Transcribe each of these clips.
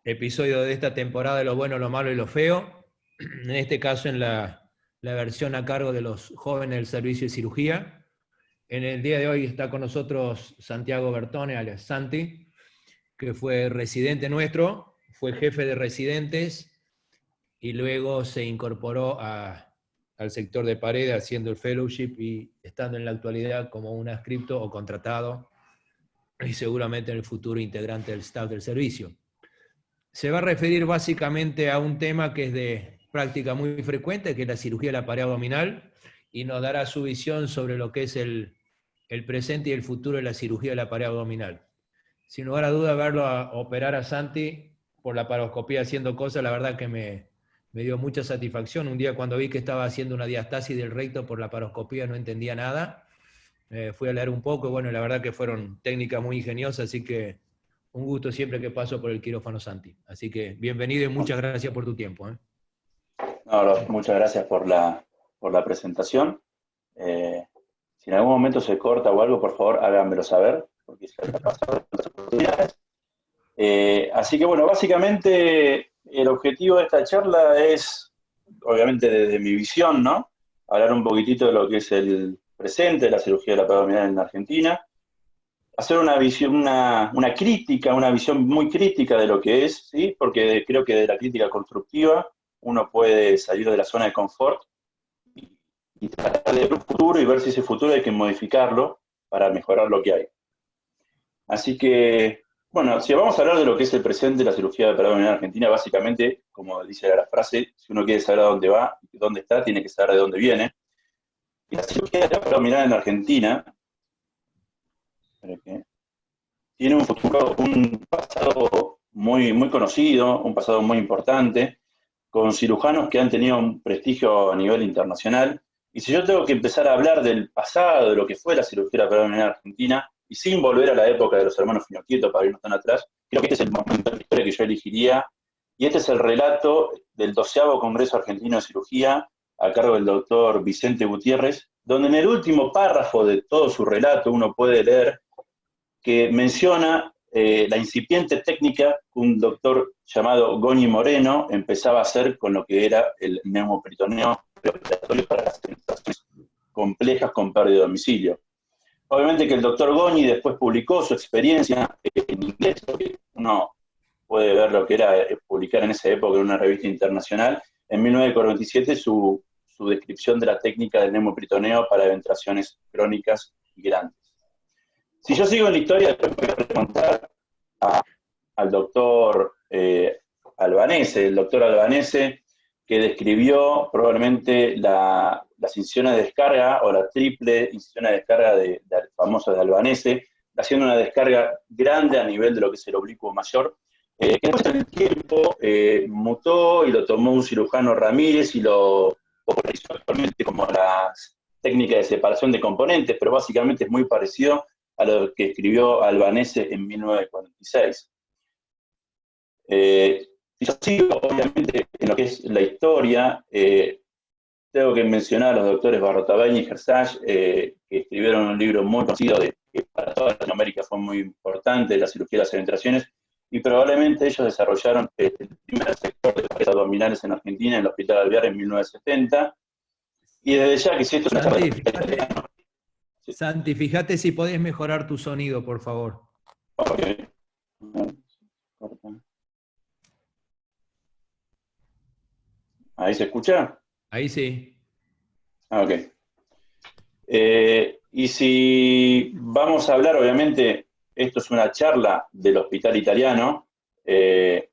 episodio de esta temporada de lo bueno, lo malo y lo feo. En este caso en la versión a cargo de los jóvenes del servicio de cirugía. En el día de hoy está con nosotros Santiago Bertone, alias Santi, que fue residente nuestro, fue jefe de residentes y luego se incorporó al sector de pared haciendo el fellowship y estando en la actualidad como un adscripto o contratado y seguramente en el futuro integrante del staff del servicio. Se va a referir básicamente a un tema que es de práctica muy frecuente, que es la cirugía de la pared abdominal, y nos dará su visión sobre lo que es el presente y el futuro de la cirugía de la pared abdominal. Sin lugar a duda, verlo operar a Santi por la paroscopía haciendo cosas, la verdad que me dio mucha satisfacción. Un día cuando vi que estaba haciendo una diastasis del recto por la paroscopía no entendía nada. Fui a leer un poco, y bueno, la verdad que fueron técnicas muy ingeniosas, así que un gusto siempre que paso por el quirófano, Santi. Así que bienvenido y muchas gracias por tu tiempo. No, muchas gracias por la presentación. Si en algún momento se corta o algo, por favor, háganmelo saber, porque se ha pasado otras oportunidades. Así que bueno, básicamente el objetivo de esta charla es, obviamente desde mi visión, ¿no? Hablar un poquitito de lo que es el presente de la cirugía de la pared abdominal en Argentina, hacer una visión, una crítica, una visión muy crítica de lo que es, ¿sí? Porque creo que de la crítica constructiva uno puede salir de la zona de confort y tratar de ver un futuro y ver si ese futuro hay que modificarlo para mejorar lo que hay. Así que, bueno, si vamos a hablar de lo que es el presente de la cirugía de pared abdominal en Argentina, básicamente, como dice la frase, si uno quiere saber a dónde va y dónde está, tiene que saber de dónde viene. Y la cirugía de la pared abdominal en Argentina tiene un futuro, un pasado muy conocido, un pasado muy importante, con cirujanos que han tenido un prestigio a nivel internacional. Y si yo tengo que empezar a hablar del pasado, de lo que fue la cirugía de la pared abdominal en Argentina, y sin volver a la época de los hermanos Finochieto para irnos tan atrás, creo que este es el momento de la historia que yo elegiría, y este es el relato del 12º Congreso Argentino de Cirugía, a cargo del doctor Vicente Gutiérrez, donde en el último párrafo de todo su relato uno puede leer que menciona la incipiente técnica que un doctor llamado Goñi Moreno empezaba a hacer con lo que era el neumoperitoneo preoperatorio para las penetraciones complejas con pérdida de domicilio. Obviamente que el doctor Goñi después publicó su experiencia en inglés, porque uno puede ver lo que era publicar en esa época en una revista internacional, en 1947 su descripción de la técnica del neumoperitoneo para ventraciones crónicas y grandes. Si yo sigo en la historia, después voy a preguntar al doctor Albanese, el doctor Albanese, que describió probablemente las incisiones de descarga o la triple incisión de descarga famosa de Albanese, haciendo una descarga grande a nivel de lo que es el oblicuo mayor, que después en el tiempo mutó y lo tomó un cirujano Ramírez y lo popularizó actualmente como la técnica de separación de componentes, pero básicamente es muy parecido a lo que escribió Albanese en 1946. Si yo sigo, obviamente, en lo que es la historia, tengo que mencionar a los doctores Barrotaveña y Gersach, que escribieron un libro muy conocido que para toda Latinoamérica fue muy importante, la cirugía de las penetraciones, y probablemente ellos desarrollaron el primer sector de paredes abdominales en Argentina, en el Hospital Alvear en 1970, y desde ya que si esto es una charla... Santi, fíjate si podés mejorar tu sonido, por favor. Ok. ¿Ahí se escucha? Ahí sí. Ok. Y si vamos a hablar, obviamente, esto es una charla del Hospital Italiano, tengo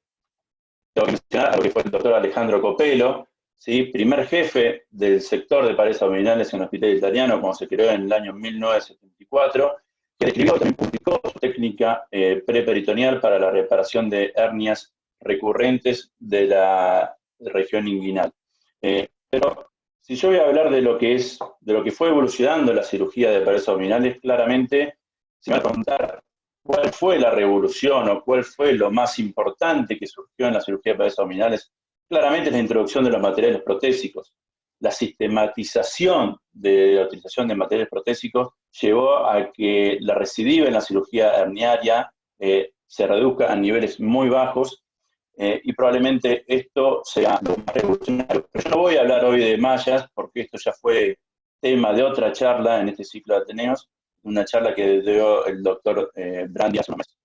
que mencionar a lo que fue el doctor Alejandro Copelo, ¿sí? Primer jefe del sector de paredes abdominales en el Hospital Italiano, como se creó en el año 1974, que describió, también publicó su técnica preperitoneal para la reparación de hernias recurrentes de la región inguinal. Pero si yo voy a hablar de lo que fue evolucionando la cirugía de paredes abdominales, claramente se me va a preguntar cuál fue la revolución o cuál fue lo más importante que surgió en la cirugía de paredes abdominales. Claramente es la introducción de los materiales protésicos. La sistematización de la utilización de materiales protésicos llevó a que la recidiva en la cirugía herniaria se reduzca a niveles muy bajos y probablemente esto sea lo más revolucionario. Pero yo no voy a hablar hoy de mallas, porque esto ya fue tema de otra charla en este ciclo de Ateneos, una charla que dio el doctor Brandi hace unos meses.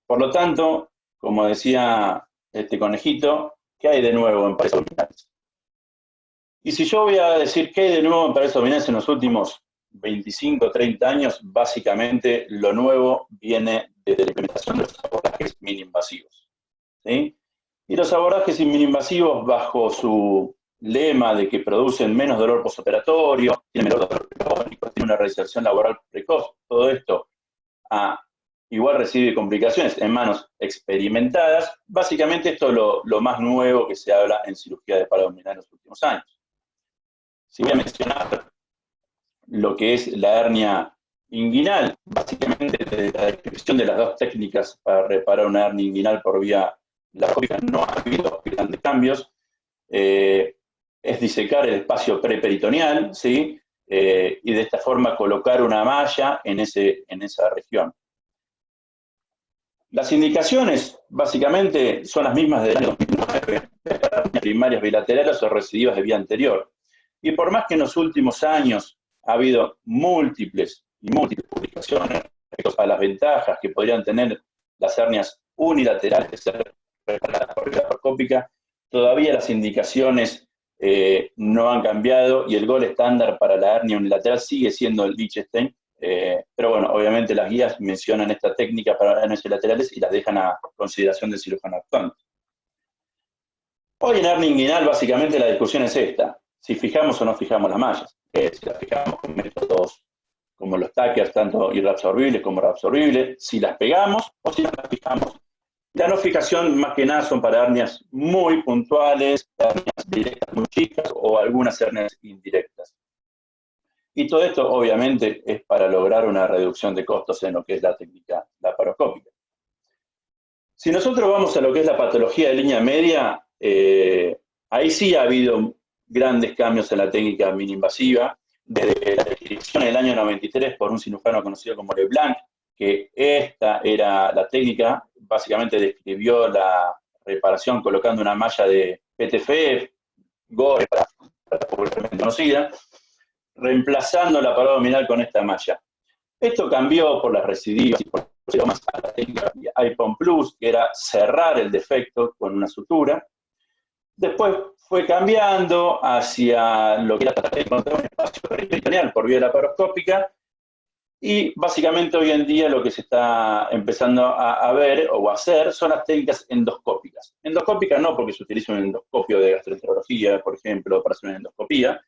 Por lo tanto, como decía este conejito, ¿qué hay de nuevo en pares abdominales? Y si yo voy a decir qué hay de nuevo en pares abdominales en los últimos 25, 30 años, básicamente lo nuevo viene desde la implementación de los abordajes mini-invasivos, ¿sí? Y los abordajes mini-invasivos, bajo su lema de que producen menos dolor postoperatorio, tienen menor dolor crónico, tienen una reinserción laboral precoz, todo esto igual recibe complicaciones en manos experimentadas. Básicamente esto es lo más nuevo que se habla en cirugía de paro abdominal en los últimos años. Si voy a mencionar lo que es la hernia inguinal, básicamente desde la descripción de las dos técnicas para reparar una hernia inguinal por vía laparoscópica no ha habido grandes cambios. Es disecar el espacio preperitoneal, ¿sí? Y de esta forma colocar una malla en esa región. Las indicaciones, básicamente, son las mismas del año 2009, primarias bilaterales o recidivas de vía anterior. Y por más que en los últimos años ha habido múltiples publicaciones respecto a las ventajas que podrían tener las hernias unilaterales de ser reparadas por vía laparoscópica, todavía las indicaciones no han cambiado y el gol estándar para la hernia unilateral sigue siendo el Liechtenstein. Pero bueno, obviamente las guías mencionan esta técnica para hernias laterales y las dejan a consideración del cirujano actuante. Hoy en hernia inguinal básicamente la discusión es esta: si fijamos o no fijamos las mallas, si las fijamos con métodos como los tackers, tanto irreabsorbibles como reabsorbibles, si las pegamos o si no las fijamos. La no fijación más que nada son para hernias muy puntuales, hernias directas muy chicas o algunas hernias indirectas. Y todo esto, obviamente, es para lograr una reducción de costos en lo que es la técnica laparoscópica. Si nosotros vamos a lo que es la patología de línea media, ahí sí ha habido grandes cambios en la técnica mini-invasiva, desde la descripción en el año 93 por un cirujano conocido como Leblanc, que esta era la técnica, básicamente describió la reparación colocando una malla de PTFE, GORE, para popularmente conocida, reemplazando la parada abdominal con esta malla. Esto cambió por las recidivas y por más a la técnica IPON Plus, que era cerrar el defecto con una sutura. Después fue cambiando hacia lo que era tratar de encontrar un espacio peritoneal por vía laparoscópica, y básicamente hoy en día lo que se está empezando a ver o a hacer son las técnicas endoscópicas. Endoscópicas no porque se utiliza un endoscopio de gastroenterología, por ejemplo, para hacer una endoscopía,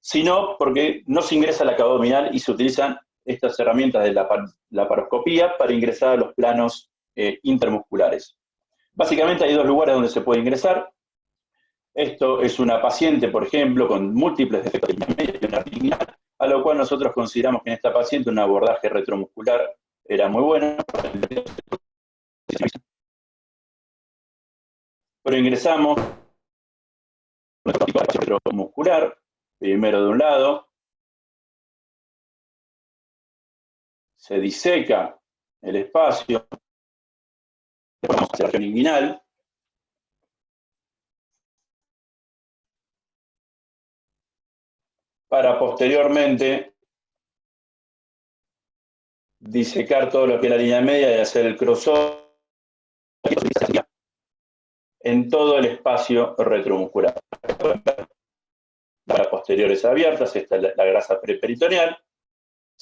sino porque no se ingresa la cavidad abdominal y se utilizan estas herramientas de la laparoscopía para ingresar a los planos intermusculares. Básicamente hay dos lugares donde se puede ingresar. Esto es una paciente, por ejemplo, con múltiples defectos de línea media y una hernia inguinal, a lo cual nosotros consideramos que en esta paciente un abordaje retromuscular era muy bueno. Pero ingresamos retromuscular, primero de un lado, se diseca el espacio, vamos hacia la región inguinal, para posteriormente disecar todo lo que es la línea media y hacer el crossover en todo el espacio retromuscular. Las posteriores abiertas, esta es la grasa preperitoneal,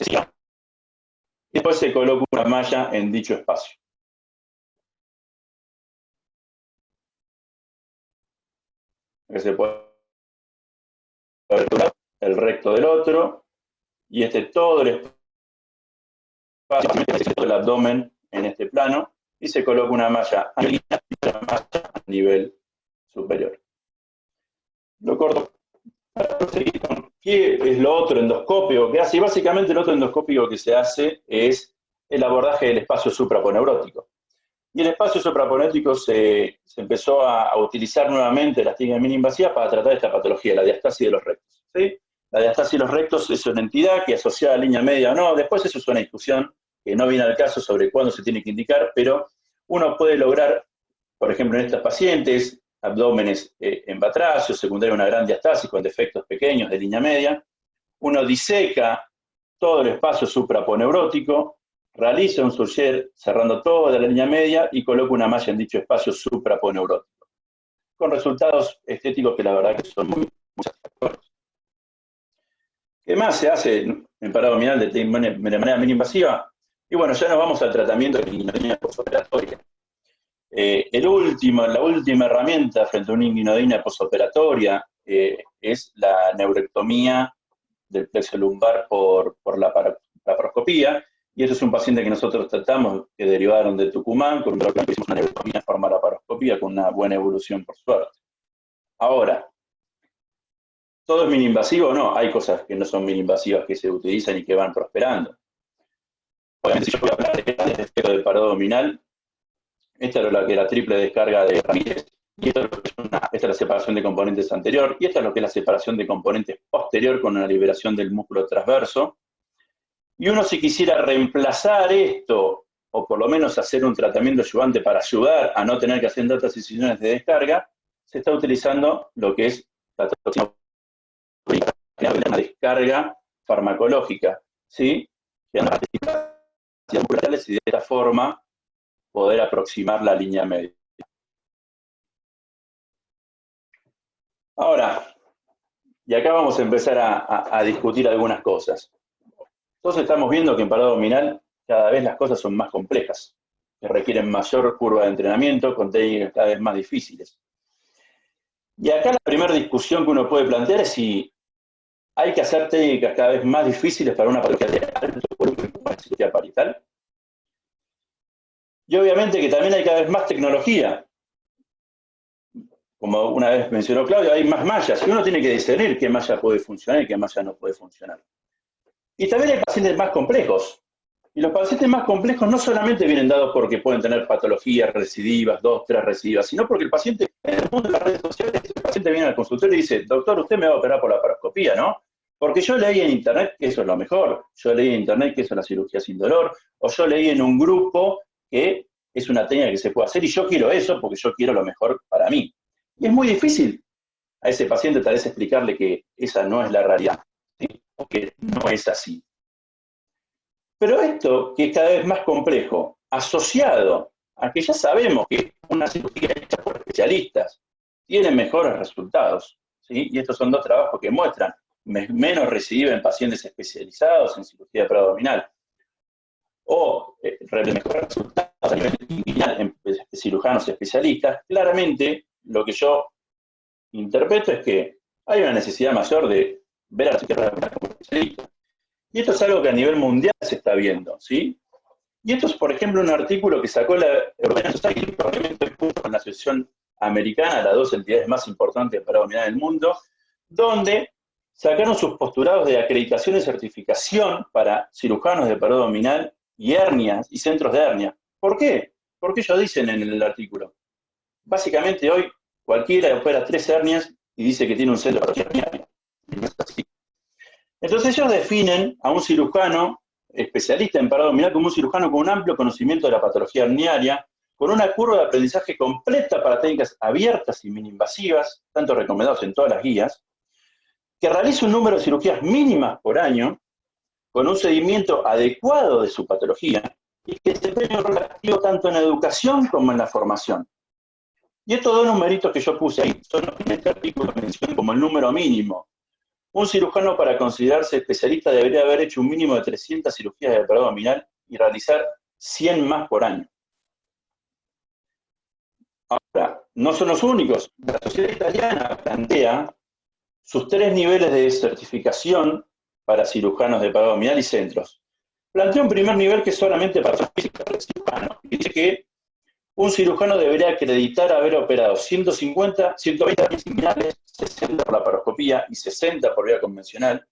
y después se coloca una malla en dicho espacio. Que se puede ver el recto del otro, y todo el espacio del abdomen en este plano, y se coloca una malla a nivel superior. Lo corto para proseguir con qué es lo otro endoscópico que hace. Y básicamente el otro endoscópico que se hace es el abordaje del espacio supraponeurótico. Y el espacio supraponeurótico se empezó a utilizar nuevamente las técnicas mini-invasivas para tratar esta patología, la diastasis de los rectos, ¿sí? La diastasis de los rectos es una entidad que asociada a línea media o no. Después eso es una discusión que no viene al caso sobre cuándo se tiene que indicar, pero uno puede lograr por ejemplo, en estas pacientes, abdómenes en batracio, secundario a una gran diastasis con defectos pequeños de línea media, uno diseca todo el espacio supraponeurótico, realiza un Surgier cerrando toda la línea media y coloca una malla en dicho espacio supraponeurótico, con resultados estéticos que la verdad que son muy satisfactorios. ¿Qué más se hace en parado abdominal de manera mínima invasiva? Y bueno, ya nos vamos al tratamiento de inguinodina postoperatoria. La última herramienta frente a una inguinodina postoperatoria es la neurectomía del plexo lumbar por la laparoscopía, y eso es un paciente que nosotros tratamos, que derivaron de Tucumán, con un que hicimos una neurectomía en forma de laparoscopía con una buena evolución por suerte. Ahora, ¿todo es mini-invasivo? No, hay cosas que no son mini-invasivas que se utilizan y que van prosperando. Obviamente, si yo voy a hablar de efecto del parado abdominal, esta es la triple descarga de Ramírez, y esta es la separación de componentes anterior, y esta es lo que es la separación de componentes posterior con una liberación del músculo transverso. Y uno, si quisiera reemplazar esto, o por lo menos hacer un tratamiento ayudante para ayudar a no tener que hacer tantas incisiones de descarga, se está utilizando lo que es la toxina, una descarga farmacológica, ¿sí? Que y de esta forma poder aproximar la línea media. Ahora, y acá vamos a empezar a discutir algunas cosas. Entonces estamos viendo que en parado abdominal cada vez las cosas son más complejas, que requieren mayor curva de entrenamiento con técnicas cada vez más difíciles. Y acá la primera discusión que uno puede plantear es si hay que hacer técnicas cada vez más difíciles para una patología de alto volumen como la cirugía parietal. Y obviamente que también hay cada vez más tecnología. Como una vez mencionó Claudio, hay más mallas, y uno tiene que discernir qué malla puede funcionar y qué malla no puede funcionar. Y también hay pacientes más complejos. Y los pacientes más complejos no solamente vienen dados porque pueden tener patologías recidivas, 2, 3 recidivas, sino porque el paciente, en el mundo de las redes sociales, el paciente viene al consultorio y dice, doctor, usted me va a operar por la laparoscopía, ¿no? Porque yo leí en internet que eso es lo mejor, yo leí en internet que eso es la cirugía sin dolor, o yo leí en un grupo que es una técnica que se puede hacer y yo quiero eso porque yo quiero lo mejor para mí. Y es muy difícil a ese paciente tal vez explicarle que esa no es la realidad, ¿sí? O que no es así. Pero esto, que es cada vez más complejo, asociado a que ya sabemos que una cirugía hecha por especialistas tiene mejores resultados, ¿sí? Y estos son dos trabajos que muestran menos recidiva en pacientes especializados en cirugía de parado abdominal, o mejores resultados a nivel inguinal en cirujanos especialistas. Claramente, lo que yo interpreto es que hay una necesidad mayor de ver a la cirugía como especialista. Y esto es algo que a nivel mundial se está viendo, ¿sí? Y esto es, por ejemplo, un artículo que sacó la European Society, probablemente junto con la Asociación Americana, las dos entidades más importantes para dominar el mundo, donde sacaron sus postulados de acreditación y certificación para cirujanos de parado abdominal y hernias y centros de hernia. ¿Por qué? Porque ellos dicen en el artículo, básicamente hoy cualquiera opera 3 hernias y dice que tiene un centro de patología herniaria. Y no es así. Entonces ellos definen a un cirujano especialista en parado abdominal como un cirujano con un amplio conocimiento de la patología herniaria, con una curva de aprendizaje completa para técnicas abiertas y mini-invasivas, tanto recomendados en todas las guías, que realiza un número de cirugías mínimas por año, con un seguimiento adecuado de su patología, y que desempeña un rol activo tanto en la educación como en la formación. Y estos dos numeritos que yo puse ahí son los que en este artículo mencionan como el número mínimo. Un cirujano, para considerarse especialista, debería haber hecho un mínimo de 300 cirugías de parado abdominal y realizar 100 más por año. Ahora, no son los únicos. La sociedad italiana plantea sus 3 niveles de certificación para cirujanos de parado abdominal y centros. Plantea un primer nivel que es solamente para cirujanos. Dice que un cirujano debería acreditar haber operado 120 hernias inguinales, 60 por laparoscopía y 60 por vía convencional,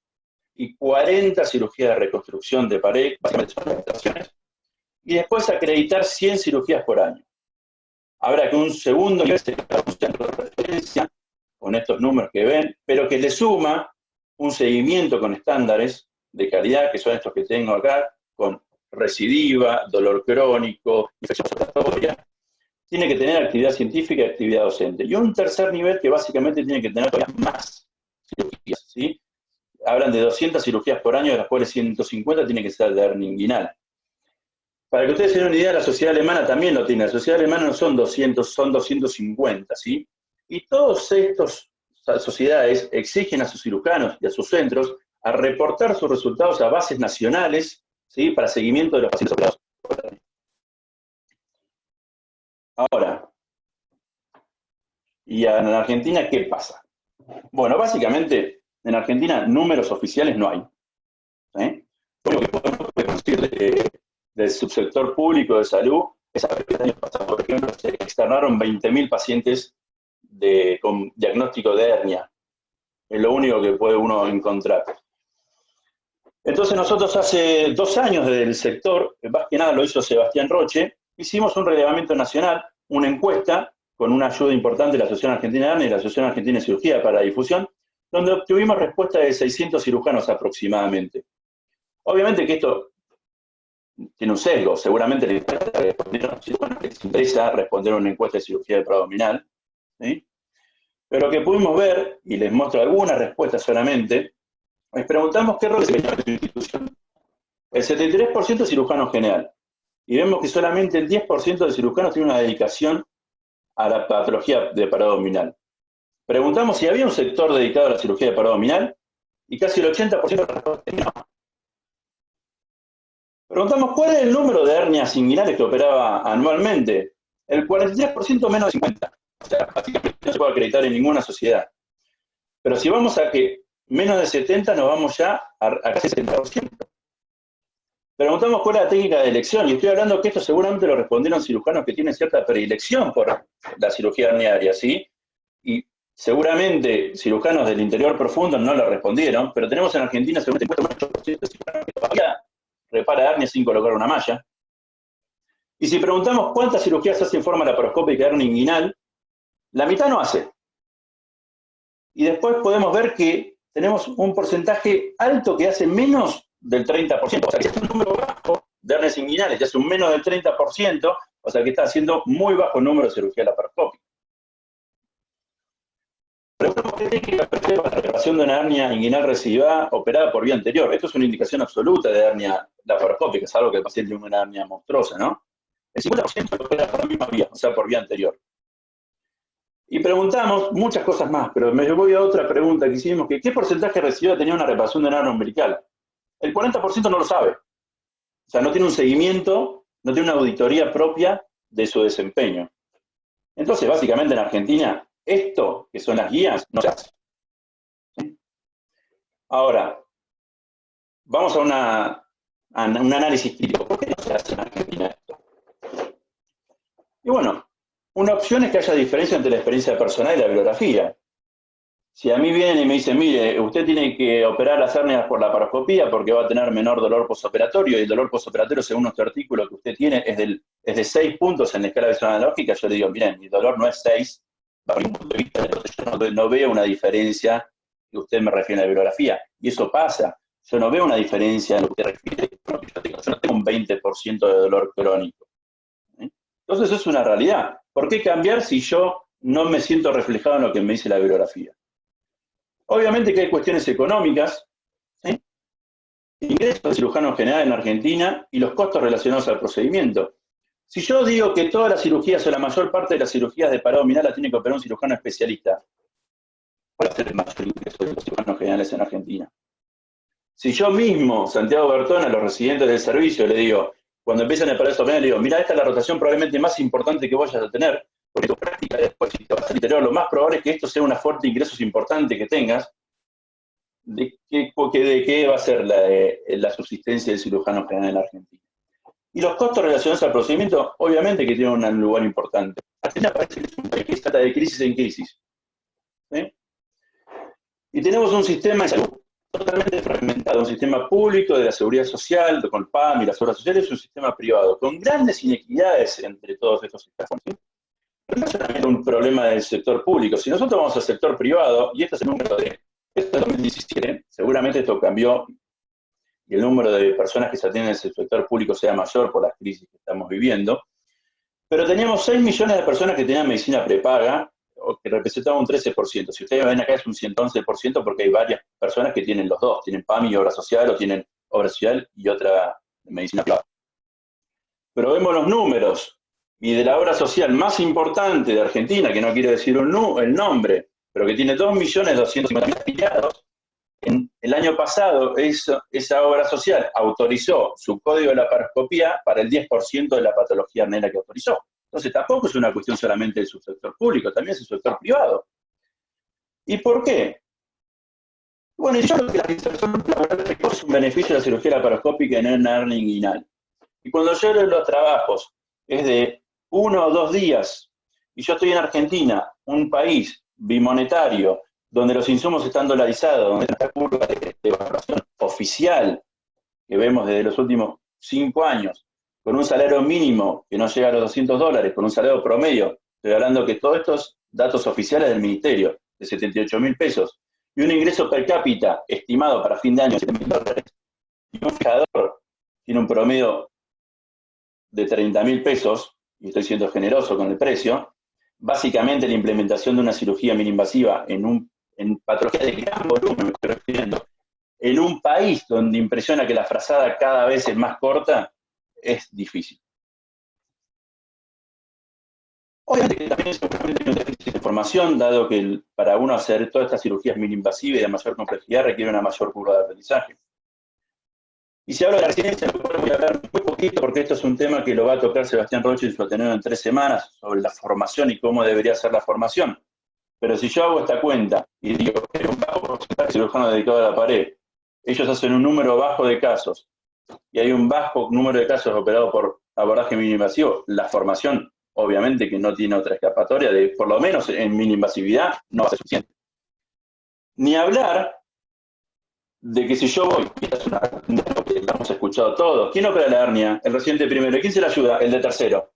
y 40 cirugías de reconstrucción de pared, básicamente son operaciones, y después acreditar 100 cirugías por año. Habrá que un segundo nivel se un centro de referencia, con estos números que ven, pero que le suma un seguimiento con estándares de calidad, que son estos que tengo acá, con recidiva, dolor crónico, infección respiratoria, tiene que tener actividad científica y actividad docente. Y un tercer nivel que básicamente tiene que tener todavía más cirugías, ¿sí? Hablan de 200 cirugías por año, de las cuales 150 tienen que ser de hernia inguinal. Para que ustedes se den una idea, la sociedad alemana también lo tiene. La sociedad alemana no son 200, son 250, ¿sí? Y todas estas sociedades exigen a sus cirujanos y a sus centros a reportar sus resultados a bases nacionales, ¿sí? Para seguimiento de los pacientes operados. Ahora, ¿y en Argentina qué pasa? Bueno, básicamente, en Argentina números oficiales no hay. Lo que podemos decir del subsector público de salud es que el año pasado, por ejemplo, se externaron 20.000 pacientes con diagnóstico de hernia. Es lo único que puede uno encontrar. Entonces nosotros hace 2 años desde el sector, más que nada lo hizo Sebastián Roche, hicimos un relevamiento nacional, una encuesta, con una ayuda importante de la Asociación Argentina de Hernia y la Asociación Argentina de Cirugía para la difusión, donde obtuvimos respuesta de 600 cirujanos aproximadamente. Obviamente que esto tiene un sesgo, seguramente les interesa responder una encuesta de cirugía de abdominal, ¿sí? Pero lo que pudimos ver, y les muestro algunas respuestas solamente, les preguntamos qué rol desempeñaba su institución. El 73% es cirujano general, y vemos que solamente el 10% de cirujanos tiene una dedicación a la patología de parado abdominal. Preguntamos si había un sector dedicado a la cirugía de parado abdominal, y casi el 80% de la respuesta es no. Preguntamos cuál es el número de hernias inguinales que operaba anualmente. El 43% menos de 50. O sea, básicamente no se puede acreditar en ninguna sociedad. Pero si vamos a que menos de 70, nos vamos ya a casi 70%. Preguntamos cuál es la técnica de elección, y estoy hablando que esto seguramente lo respondieron cirujanos que tienen cierta predilección por la cirugía herniaria, ¿sí? Y seguramente cirujanos del interior profundo no lo respondieron, pero tenemos en Argentina seguramente un 8% de cirujanos que todavía repara hernia sin colocar una malla. Y si preguntamos cuántas cirugías hace en forma laparoscópica hernia inguinal, la mitad no hace. Y después podemos ver que tenemos un porcentaje alto que hace menos del 30%. O sea, que es un número bajo de hernias inguinales, ya hace un menos del 30%, o sea que está haciendo muy bajo número de cirugía laparoscópica. Preguntamos qué técnica prefiere para la reparación de una hernia inguinal recidiva operada por vía anterior. Esto es una indicación absoluta de hernia laparoscópica, es algo que el paciente tiene una hernia monstruosa, ¿no? El 50% lo opera por la misma vía, o sea, por vía anterior. Y preguntamos muchas cosas más, pero me voy a otra pregunta que hicimos, que ¿qué porcentaje recidiva tenía una reparación de una hernia umbilical? El 40% no lo sabe. O sea, no tiene un seguimiento, no tiene una auditoría propia de su desempeño. Entonces, básicamente en Argentina, esto, que son las guías, no se hace. ¿Sí? Ahora, vamos a un análisis crítico. ¿Por qué no se hace en Argentina esto? Y bueno, una opción es que haya diferencia entre la experiencia personal y la bibliografía. Si a mí vienen y me dicen, mire, usted tiene que operar las hernias por laparoscopía porque va a tener menor dolor postoperatorio, y el dolor postoperatorio, según nuestro artículo que usted tiene, es de 6 puntos en la escala visual analógica, yo le digo, miren, mi dolor no es 6, bajo ningún punto de vista, entonces yo no veo una diferencia que usted me refiere a la bibliografía. Y eso pasa. Yo no veo una diferencia en lo que usted refiere. Yo no tengo un 20% de dolor crónico. Entonces eso es una realidad. ¿Por qué cambiar si yo no me siento reflejado en lo que me dice la bibliografía? Obviamente que hay cuestiones económicas, ¿sí? Ingresos de cirujano general en Argentina y los costos relacionados al procedimiento. Si yo digo que todas las cirugías o la mayor parte de las cirugías de parado abdominal las tiene que operar un cirujano especialista, ¿cuál va a ser el mayor ingreso de los cirujanos generales en Argentina? Si yo mismo, Santiago Bertón, a los residentes del servicio le digo, cuando empiezan a operar estos abdominales, le digo, mira, esta es la rotación probablemente más importante que vayas a tener, porque tu práctica después, si te vas al interior, lo más probable es que esto sea una fuente de ingresos importante que tengas. ¿De qué va a ser la subsistencia del cirujano general en la Argentina? Y los costos relacionados al procedimiento, obviamente que tienen un lugar importante. Argentina parece que es un país que trata de crisis en crisis. ¿Sí? Y tenemos un sistema de salud totalmente fragmentado, un sistema público de la seguridad social, con el PAM y las obras sociales, un sistema privado, con grandes inequidades entre todos estos sistemas. Pero no es solamente un problema del sector público. Si nosotros vamos al sector privado, y este es el número de 2017, seguramente esto cambió y el número de personas que se atienden en el sector público sea mayor por las crisis que estamos viviendo, Pero teníamos 6 millones de personas que tenían medicina prepaga, o que representaba un 13%. Si ustedes ven acá es un 111% porque hay varias personas que tienen los dos, tienen PAMI y obra social, o tienen obra social y otra medicina privada. Pero vemos los números, y de la obra social más importante de Argentina, que no quiero decir el nombre, pero que tiene 2.250.000 afiliados, en el año pasado esa obra social autorizó su código de laparoscopía para el 10% de la patología negra que autorizó. Entonces tampoco es una cuestión solamente del subsector público, también es el sector privado. ¿Y por qué? Bueno, yo creo que la inserción laboral es un beneficio de la cirugía laparoscópica en una hernia inguinal. Y cuando yo leo los trabajos es de 1 o 2 días, y yo estoy en Argentina, un país bimonetario, donde los insumos están dolarizados, donde está curva de evaluación oficial que vemos desde los últimos 5 años, con un salario mínimo que no llega a los $200, con un salario promedio, estoy hablando que todos estos datos oficiales del Ministerio, de 78.000 pesos, y un ingreso per cápita estimado para fin de año de $7.000, y un fijador tiene un promedio de 30.000 pesos, y estoy siendo generoso con el precio, básicamente la implementación de una cirugía mini-invasiva en patología de gran volumen, me estoy refiriendo, en un país donde impresiona que la frazada cada vez es más corta, es difícil. Obviamente que también seguramente hay un déficit de información, dado que para uno hacer todas estas cirugías mini-invasivas y de mayor complejidad requiere una mayor curva de aprendizaje. Y si hablo de la residencia, voy a hablar muy poquito, porque esto es un tema que lo va a tocar Sebastián Roche en su Ateneo en 3 semanas, sobre la formación y cómo debería ser la formación. Pero si yo hago esta cuenta y digo que hay un bajo porcentaje de cirujanos dedicados a la pared, ellos hacen un número bajo de casos, y hay un bajo número de casos operados por abordaje mini-invasivo, la formación, obviamente que no tiene otra escapatoria, de por lo menos en mini-invasividad, no va a ser suficiente. Ni hablar de que si yo voy, y esta es una que hemos escuchado todos, ¿quién opera la hernia? El residente primero. ¿Y quién se le ayuda? El de tercero.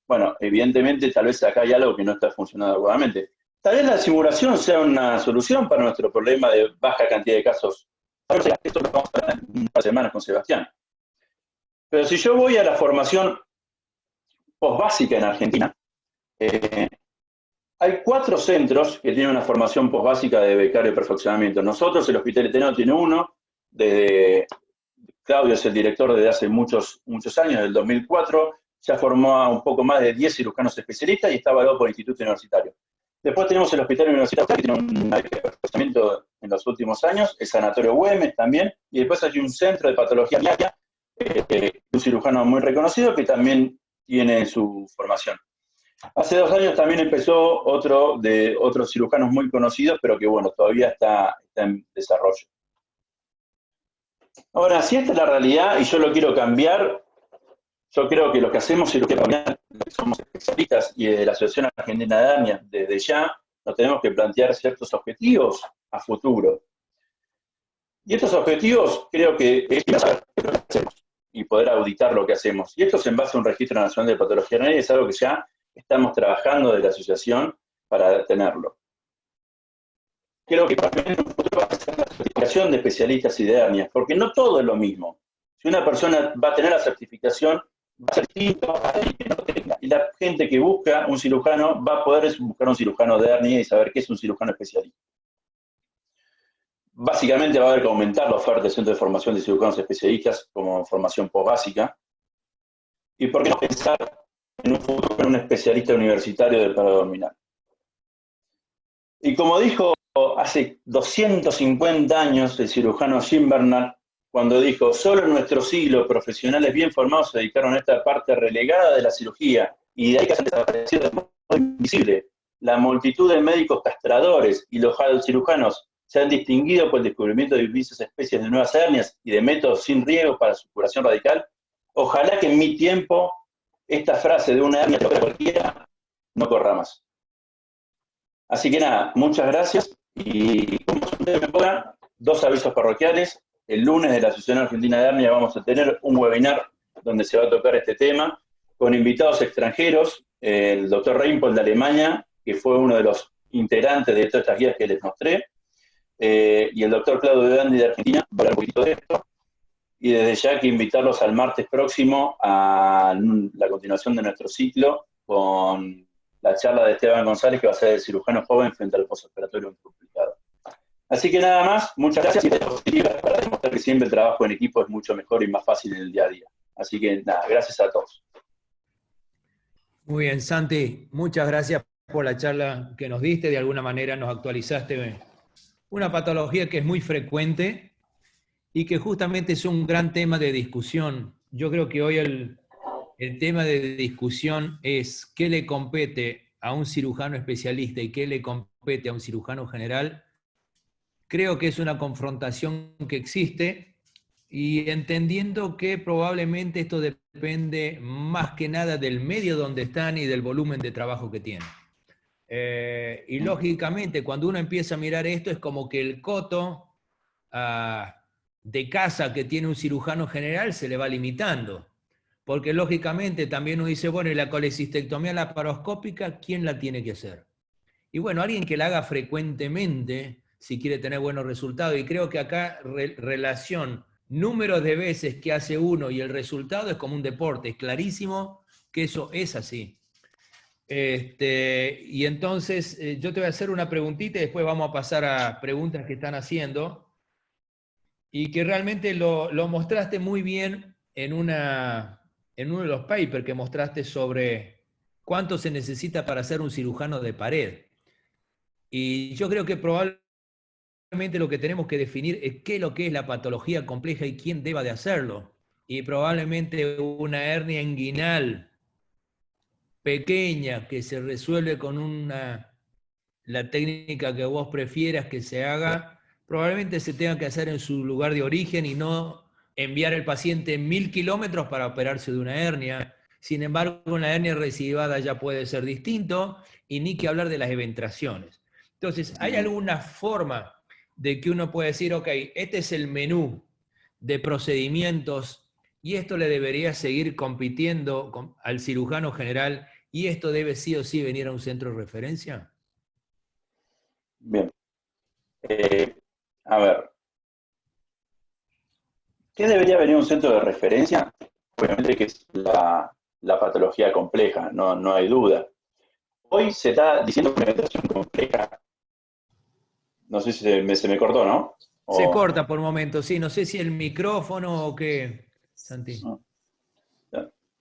Bueno, evidentemente tal vez acá hay algo que no está funcionando adecuadamente. Tal vez la simulación sea una solución para nuestro problema de baja cantidad de casos. Esto lo vamos a hablar en un par de semanas con Sebastián. Pero si yo voy a la formación posbásica en Argentina, hay 4 centros que tienen una formación posbásica de becario y perfeccionamiento. Nosotros, el Hospital Eterno tiene uno, Claudio es el director desde hace muchos años, del 2004, ya formó a un poco más de 10 cirujanos especialistas y está evaluado por el Instituto Universitario. Después tenemos el Hospital Universitario, que tiene un perfeccionamiento en los últimos años, el Sanatorio Güemes también, y después hay un centro de patología diaria, un cirujano muy reconocido que también tiene su formación. Hace 2 años también empezó otros cirujanos muy conocidos, pero que bueno, todavía está en desarrollo. Ahora, si esta es la realidad y yo lo quiero cambiar, yo creo que lo que hacemos es lo que cambiar, somos especialistas y de la Asociación Argentina de Hernia, desde ya nos tenemos que plantear ciertos objetivos a futuro. Y estos objetivos creo que es saber lo que hacemos y poder auditar lo que hacemos. Y esto es en base a un registro nacional de patología hernia, es algo que ya estamos trabajando de la asociación para tenerlo. Creo que también en un futuro va a ser la certificación de especialistas y de hernias, porque no todo es lo mismo. Si una persona va a tener la certificación, va a ser distinto a alguien que no tenga. Y la gente que busca un cirujano va a poder buscar un cirujano de hernia y saber qué es un cirujano especialista. Básicamente va a haber que aumentar la oferta del Centro de Formación de Cirujanos Especialistas como formación posbásica. ¿Y por qué no pensar en un futuro en un especialista universitario del paro abdominal? Y como dijo hace 250 años el cirujano Jim Bernard, cuando dijo, solo en nuestro siglo profesionales bien formados se dedicaron a esta parte relegada de la cirugía, y de ahí que se han desaparecido de modo invisible. La multitud de médicos castradores y los cirujanos se han distinguido por el descubrimiento de diversas especies de nuevas hernias y de métodos sin riesgo para su curación radical. Ojalá que en mi tiempo esta frase de una hernia cualquiera no corra más. Así que nada, muchas gracias, y como ustedes me pongan, 2 avisos parroquiales. El lunes de la Asociación Argentina de Hernia vamos a tener un webinar donde se va a tocar este tema con invitados extranjeros, el doctor Reinpold de Alemania, que fue uno de los integrantes de todas estas guías que les mostré, y el doctor Claudio Gandhi de Argentina, va a hablar un poquito de esto. y desde ya que invitarlos al martes próximo a la continuación de nuestro ciclo con la charla de Esteban González, que va a ser el cirujano joven frente al postoperatorio complicado. Así que nada más, muchas gracias y positivas para demostrar que siempre el trabajo en equipo es mucho mejor y más fácil en el día a día. Así que nada, gracias a todos. Muy bien, Santi, muchas gracias por la charla que nos diste. De alguna manera nos actualizaste una patología que es muy frecuente y que justamente es un gran tema de discusión. Yo creo que hoy el tema de discusión es qué le compete a un cirujano especialista y qué le compete a un cirujano general. Creo que es una confrontación que existe y entendiendo que probablemente esto depende más que nada del medio donde están y del volumen de trabajo que tienen. Y lógicamente cuando uno empieza a mirar esto es como que el coto de casa que tiene un cirujano general se le va limitando. Porque lógicamente también uno dice, bueno, y la colecistectomía laparoscópica, ¿quién la tiene que hacer? Y bueno, alguien que la haga frecuentemente, si quiere tener buenos resultados, y creo que acá relación, números de veces que hace uno y el resultado es como un deporte, es clarísimo que eso es así. Y entonces yo te voy a hacer una preguntita y después vamos a pasar a preguntas que están haciendo, y que realmente lo mostraste muy bien en uno de los papers que mostraste sobre cuánto se necesita para ser un cirujano de pared. Y yo creo que probablemente lo que tenemos que definir es qué es lo que es la patología compleja y quién deba de hacerlo. Y probablemente una hernia inguinal pequeña que se resuelve con la técnica que vos prefieras que se haga, probablemente se tenga que hacer en su lugar de origen y no enviar al paciente 1000 kilómetros para operarse de una hernia. Sin embargo, una hernia recidivada ya puede ser distinto, y ni que hablar de las eventraciones. Entonces, ¿hay alguna forma de que uno pueda decir, ok, este es el menú de procedimientos y esto le debería seguir compitiendo al cirujano general y esto debe sí o sí venir a un centro de referencia? Bien. A ver, ¿qué debería venir a un centro de referencia? Obviamente que es la patología compleja, no hay duda. Hoy se está diciendo que una evaluación compleja, no sé si se me cortó, ¿no? Se corta por momentos, sí, no sé si el micrófono o qué, Santi. No.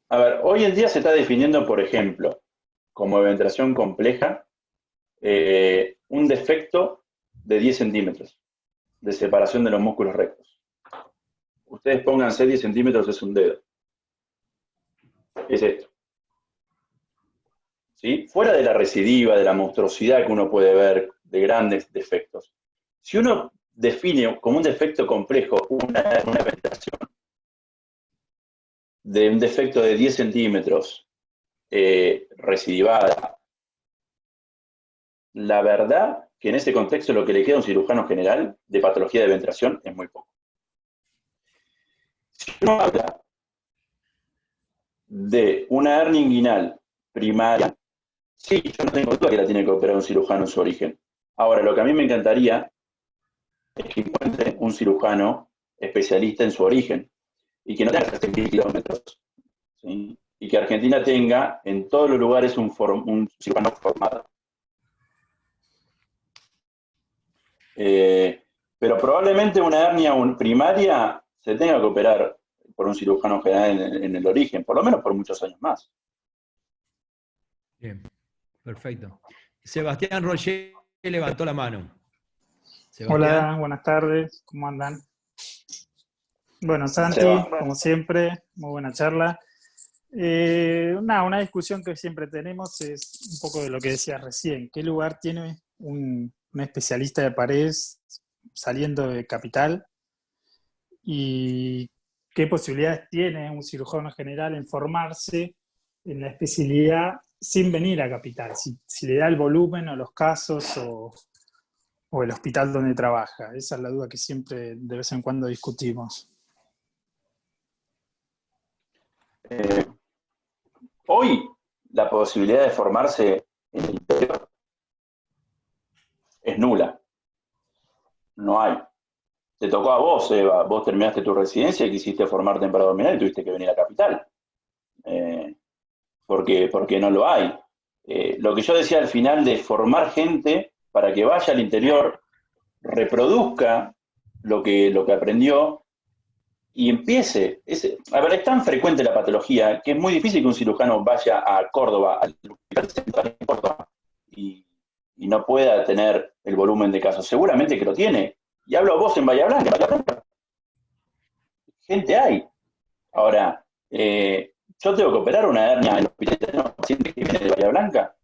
A ver, hoy en día se está definiendo, por ejemplo, como eventración compleja, un defecto de 10 centímetros de separación de los músculos rectos. Ustedes pónganse 10 centímetros, es un dedo. Es esto. ¿Sí? Fuera de la recidiva, de la monstruosidad que uno puede ver, de grandes defectos. Si uno define como un defecto complejo una eventración de un defecto de 10 centímetros recidivada, la verdad que en ese contexto lo que le queda a un cirujano general de patología de eventración es muy poco. Si uno habla de una hernia inguinal primaria, sí, yo no tengo duda que la tiene que operar un cirujano en su origen. Ahora, lo que a mí me encantaría es que encuentre un cirujano especialista en su origen y que no tenga que hacer 10 kilómetros, ¿sí? Y que Argentina tenga en todos los lugares un cirujano formado. Pero probablemente una hernia primaria se tenga que operar por un cirujano general en el origen, por lo menos por muchos años más. Bien, perfecto. Sebastián Roger levantó la mano. Sebastián. Hola, buenas tardes, ¿cómo andan? Bueno, Santi, como siempre, muy buena charla. Una discusión que siempre tenemos es un poco de lo que decías recién. ¿Qué lugar tiene un especialista de paredes saliendo de Capital? ¿Y qué posibilidades tiene un cirujano general en formarse en la especialidad sin venir a Capital? Si le da el volumen o los casos o el hospital donde trabaja. Esa es la duda que siempre de vez en cuando discutimos. Hoy la posibilidad de formarse en el interior es nula. No hay. te tocó a vos, Eva. Vos terminaste tu residencia y quisiste formarte en paraabdominal y tuviste que venir a Capital. Porque no lo hay. Lo que yo decía al final de formar gente para que vaya al interior, reproduzca lo que aprendió y empiece. A ver, es tan frecuente la patología que es muy difícil que un cirujano vaya a Córdoba, al hospital central de Córdoba, y no pueda tener el volumen de casos. Seguramente que lo tiene. Y hablo vos en Bahía Blanca. Gente hay. Ahora, yo tengo que operar una hernia en el hospital de un paciente que viene de Bahía Blanca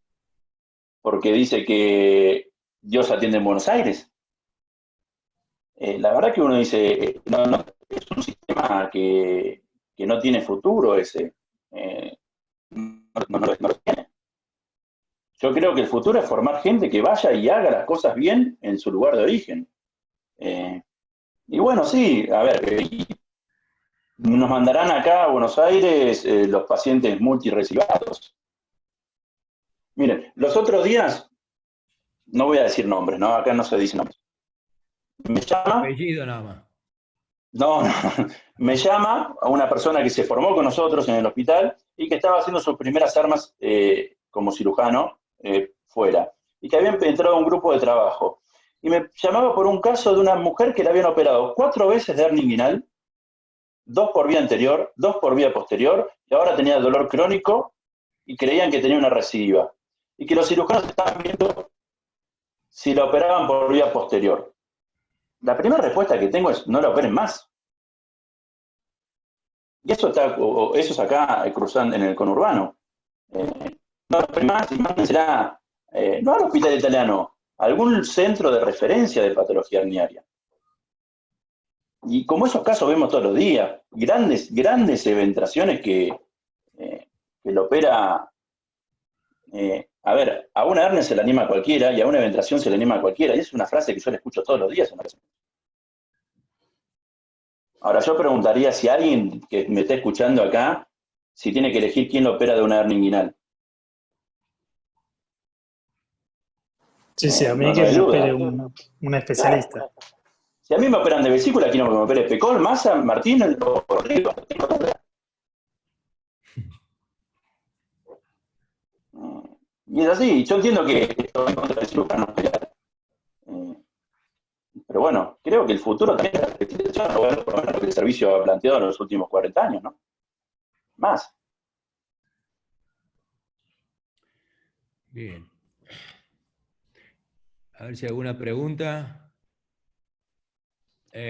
porque dice que Dios atiende en Buenos Aires. La verdad que uno dice, no, es un sistema que no tiene futuro ese. No lo tiene. Yo creo que el futuro es formar gente que vaya y haga las cosas bien en su lugar de origen. Y bueno, sí, a ver, nos mandarán acá a Buenos Aires los pacientes multirecibados. Miren, los otros días, no voy a decir nombres, ¿no? Acá no se dice nombres. Me llama... Apellido nada más. No, me llama a una persona que se formó con nosotros en el hospital y que estaba haciendo sus primeras armas como cirujano fuera. Y que había entrado a un grupo de trabajo. Y me llamaba por un caso de una mujer que le habían operado 4 veces de hernia inguinal, 2 por vía anterior, 2 por vía posterior, y ahora tenía dolor crónico y creían que tenía una recidiva. Y que los cirujanos estaban viendo si la operaban por vía posterior. La primera respuesta que tengo es, no la operen más. Y eso es acá cruzando en el conurbano. No la operen más y mándensela, no al hospital italiano, a algún centro de referencia de patología herniaria. Y como esos casos vemos todos los días, grandes eventraciones que lo opera... a ver, a una hernia se le anima a cualquiera y a una eventración se le anima a cualquiera. Y es una frase que yo le escucho todos los días. Ahora, yo preguntaría si alguien que me está escuchando acá, si tiene que elegir quién lo opera de una hernia inguinal. Sí, a mí que me opere un especialista. Si a mí me operan de vesícula, quiero que me opere Pecol, Massa, Martín o Rodrigo. Y es así, yo entiendo que esto en contra del cirujano, pero bueno, creo que el futuro también es la especialización, por lo menos lo que el servicio ha planteado en los últimos 40 años, ¿no? Más. Bien. A ver si hay alguna pregunta.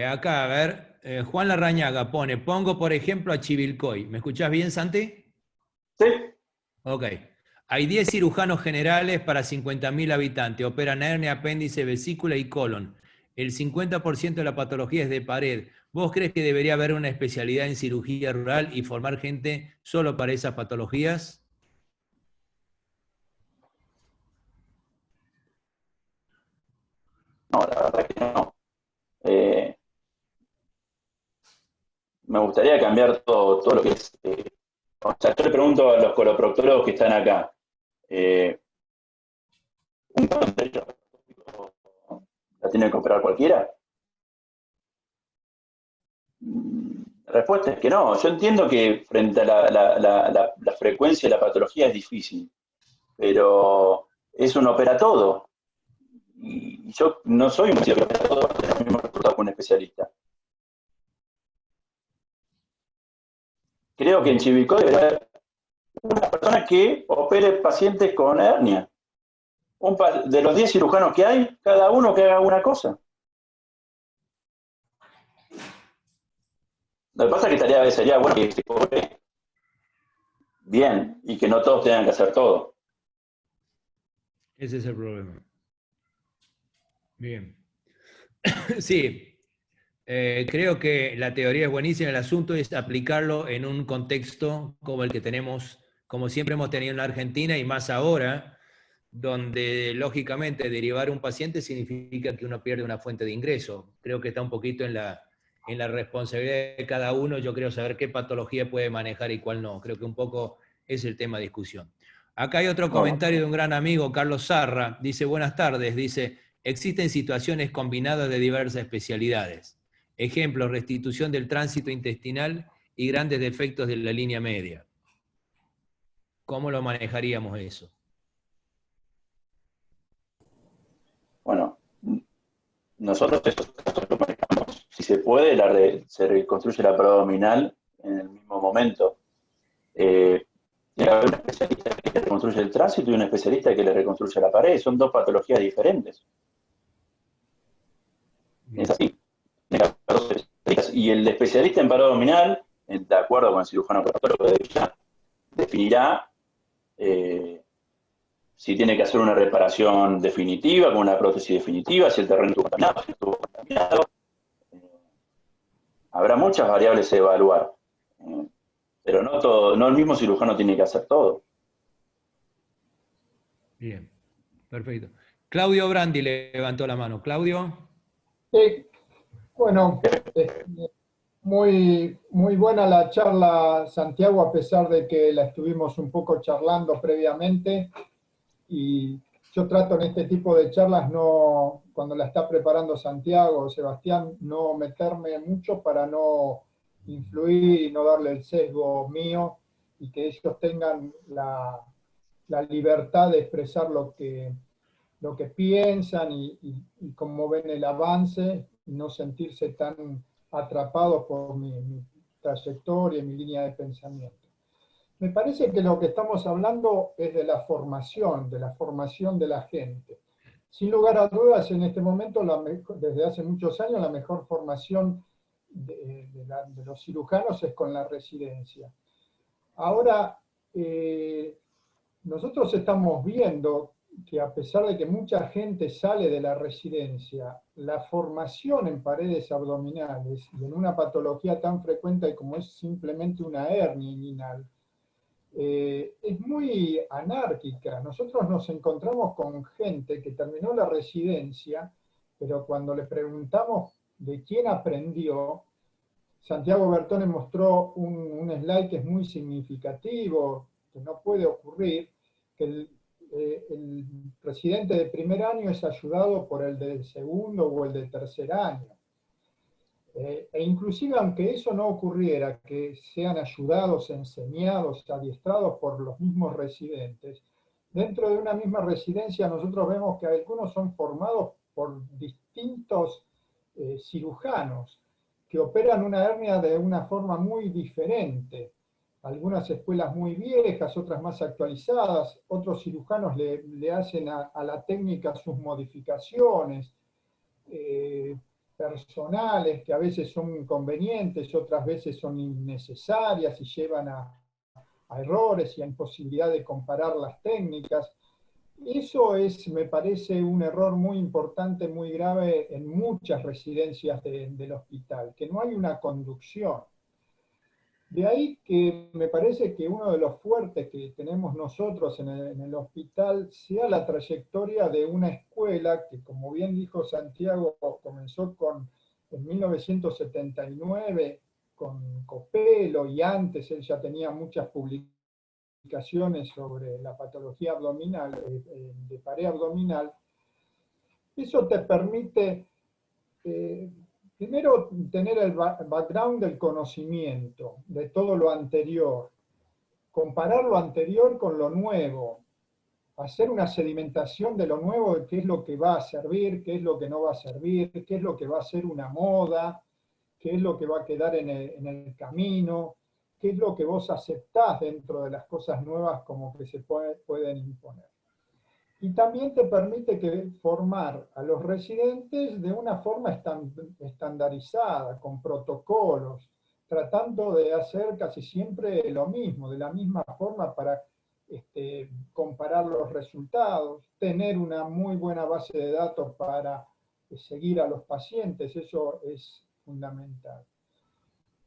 Acá, a ver, Juan Larrañaga pone, pongo por ejemplo a Chivilcoy. ¿Me escuchás bien, Santi? Sí. Ok. Hay 10 cirujanos generales para 50.000 habitantes. Operan hernia, apéndice, vesícula y colon. El 50% de la patología es de pared. ¿Vos crees que debería haber una especialidad en cirugía rural y formar gente solo para esas patologías? No, la verdad que no. Me gustaría cambiar todo lo que es... o sea, yo le pregunto a los coloproctólogos que están acá. ¿Un la tiene que operar cualquiera? La respuesta es que no. Yo entiendo que frente a la frecuencia de la patología es difícil, pero es un opera todo. Y yo no soy un opera todo, tengo el mismo resultado que un especialista. Creo que en Chivilcoy debería haber una persona que opere pacientes con hernia. De los 10 cirujanos que hay, cada uno que haga una cosa. Lo que pasa es que sería bueno que se cobre bien y que no todos tengan que hacer todo. Ese es el problema. Bien. Sí, creo que la teoría es buenísima. El asunto es aplicarlo en un contexto como el que tenemos, como siempre hemos tenido en la Argentina y más ahora, donde lógicamente derivar un paciente significa que uno pierde una fuente de ingreso. Creo que está un poquito en la responsabilidad de cada uno. Yo creo saber qué patología puede manejar y cuál no. Creo que un poco es el tema de discusión. Acá hay otro comentario de un gran amigo, Carlos Sarra. Dice, buenas tardes. Dice, existen situaciones combinadas de diversas especialidades. Ejemplo, restitución del tránsito intestinal y grandes defectos de la línea media. ¿Cómo lo manejaríamos eso? Bueno, nosotros esos casos lo manejamos. Si se puede, se reconstruye la pared abdominal en el mismo momento. Tiene que haber un especialista que le reconstruye el tránsito y un especialista que le reconstruye la pared. Son dos patologías diferentes. Bien. Es así. Y el especialista en pared abdominal, de acuerdo con el cirujano proctólogo de Villa, definirá si tiene que hacer una reparación definitiva, con una prótesis definitiva, si el terreno estuvo contaminado, si no estuvo contaminado. Habrá muchas variables a evaluar, pero no el mismo cirujano tiene que hacer todo. Bien, perfecto. Claudio Brandi levantó la mano. Claudio. Sí, bueno, muy buena la charla, Santiago, a pesar de que la estuvimos un poco charlando previamente. Y yo trato en este tipo de charlas, no, cuando la está preparando Santiago o Sebastián, no meterme mucho para no influir y no darle el sesgo mío y que ellos tengan la libertad de expresar lo que piensan y cómo ven el avance y no sentirse tan atrapados por mi trayectoria y mi línea de pensamiento. Me parece que lo que estamos hablando es de la formación de la gente. Sin lugar a dudas, en este momento, desde hace muchos años, la mejor formación de los cirujanos es con la residencia. Ahora, nosotros estamos viendo que a pesar de que mucha gente sale de la residencia, la formación en paredes abdominales y en una patología tan frecuente como es simplemente una hernia inguinal, es muy anárquica. Nosotros nos encontramos con gente que terminó la residencia, pero cuando le preguntamos de quién aprendió, Santiago Bertone mostró un slide que es muy significativo, que no puede ocurrir, que el residente de primer año es ayudado por el de segundo o el de tercer año. E inclusive aunque eso no ocurriera, que sean ayudados, enseñados, adiestrados por los mismos residentes, dentro de una misma residencia nosotros vemos que algunos son formados por distintos cirujanos que operan una hernia de una forma muy diferente. Algunas escuelas muy viejas, otras más actualizadas, otros cirujanos le hacen a la técnica sus modificaciones, personales, que a veces son convenientes, otras veces son innecesarias y llevan a errores y a imposibilidad de comparar las técnicas. Eso me parece, un error muy importante, muy grave en muchas residencias del hospital, que no hay una conducción. De ahí que me parece que uno de los fuertes que tenemos nosotros en el hospital sea la trayectoria de una escuela que, como bien dijo Santiago, comenzó en 1979 con Copelo, y antes él ya tenía muchas publicaciones sobre la patología abdominal, de pared abdominal. Eso te permite primero, tener el background del conocimiento, de todo lo anterior, comparar lo anterior con lo nuevo, hacer una sedimentación de lo nuevo, de qué es lo que va a servir, qué es lo que no va a servir, qué es lo que va a ser una moda, qué es lo que va a quedar en el camino, qué es lo que vos aceptás dentro de las cosas nuevas como que se pueden imponer. Y también te permite formar a los residentes de una forma estandarizada, con protocolos, tratando de hacer casi siempre lo mismo, de la misma forma para comparar los resultados, tener una muy buena base de datos para seguir a los pacientes, eso es fundamental.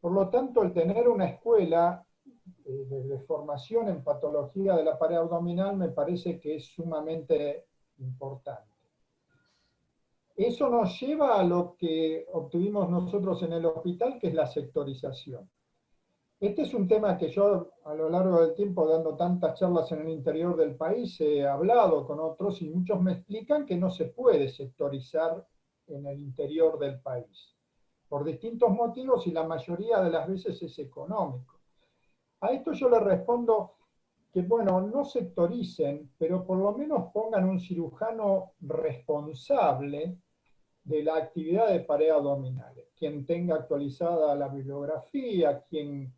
Por lo tanto, el tener una escuela de formación en patología de la pared abdominal me parece que es sumamente importante. Eso nos lleva a lo que obtuvimos nosotros en el hospital, que es la sectorización. Este es un tema que yo, a lo largo del tiempo, dando tantas charlas en el interior del país, he hablado con otros y muchos me explican que no se puede sectorizar en el interior del país. por distintos motivos y la mayoría de las veces es económico. A esto yo le respondo que, bueno, no sectoricen, pero por lo menos pongan un cirujano responsable de la actividad de pared abdominales, quien tenga actualizada la bibliografía, quien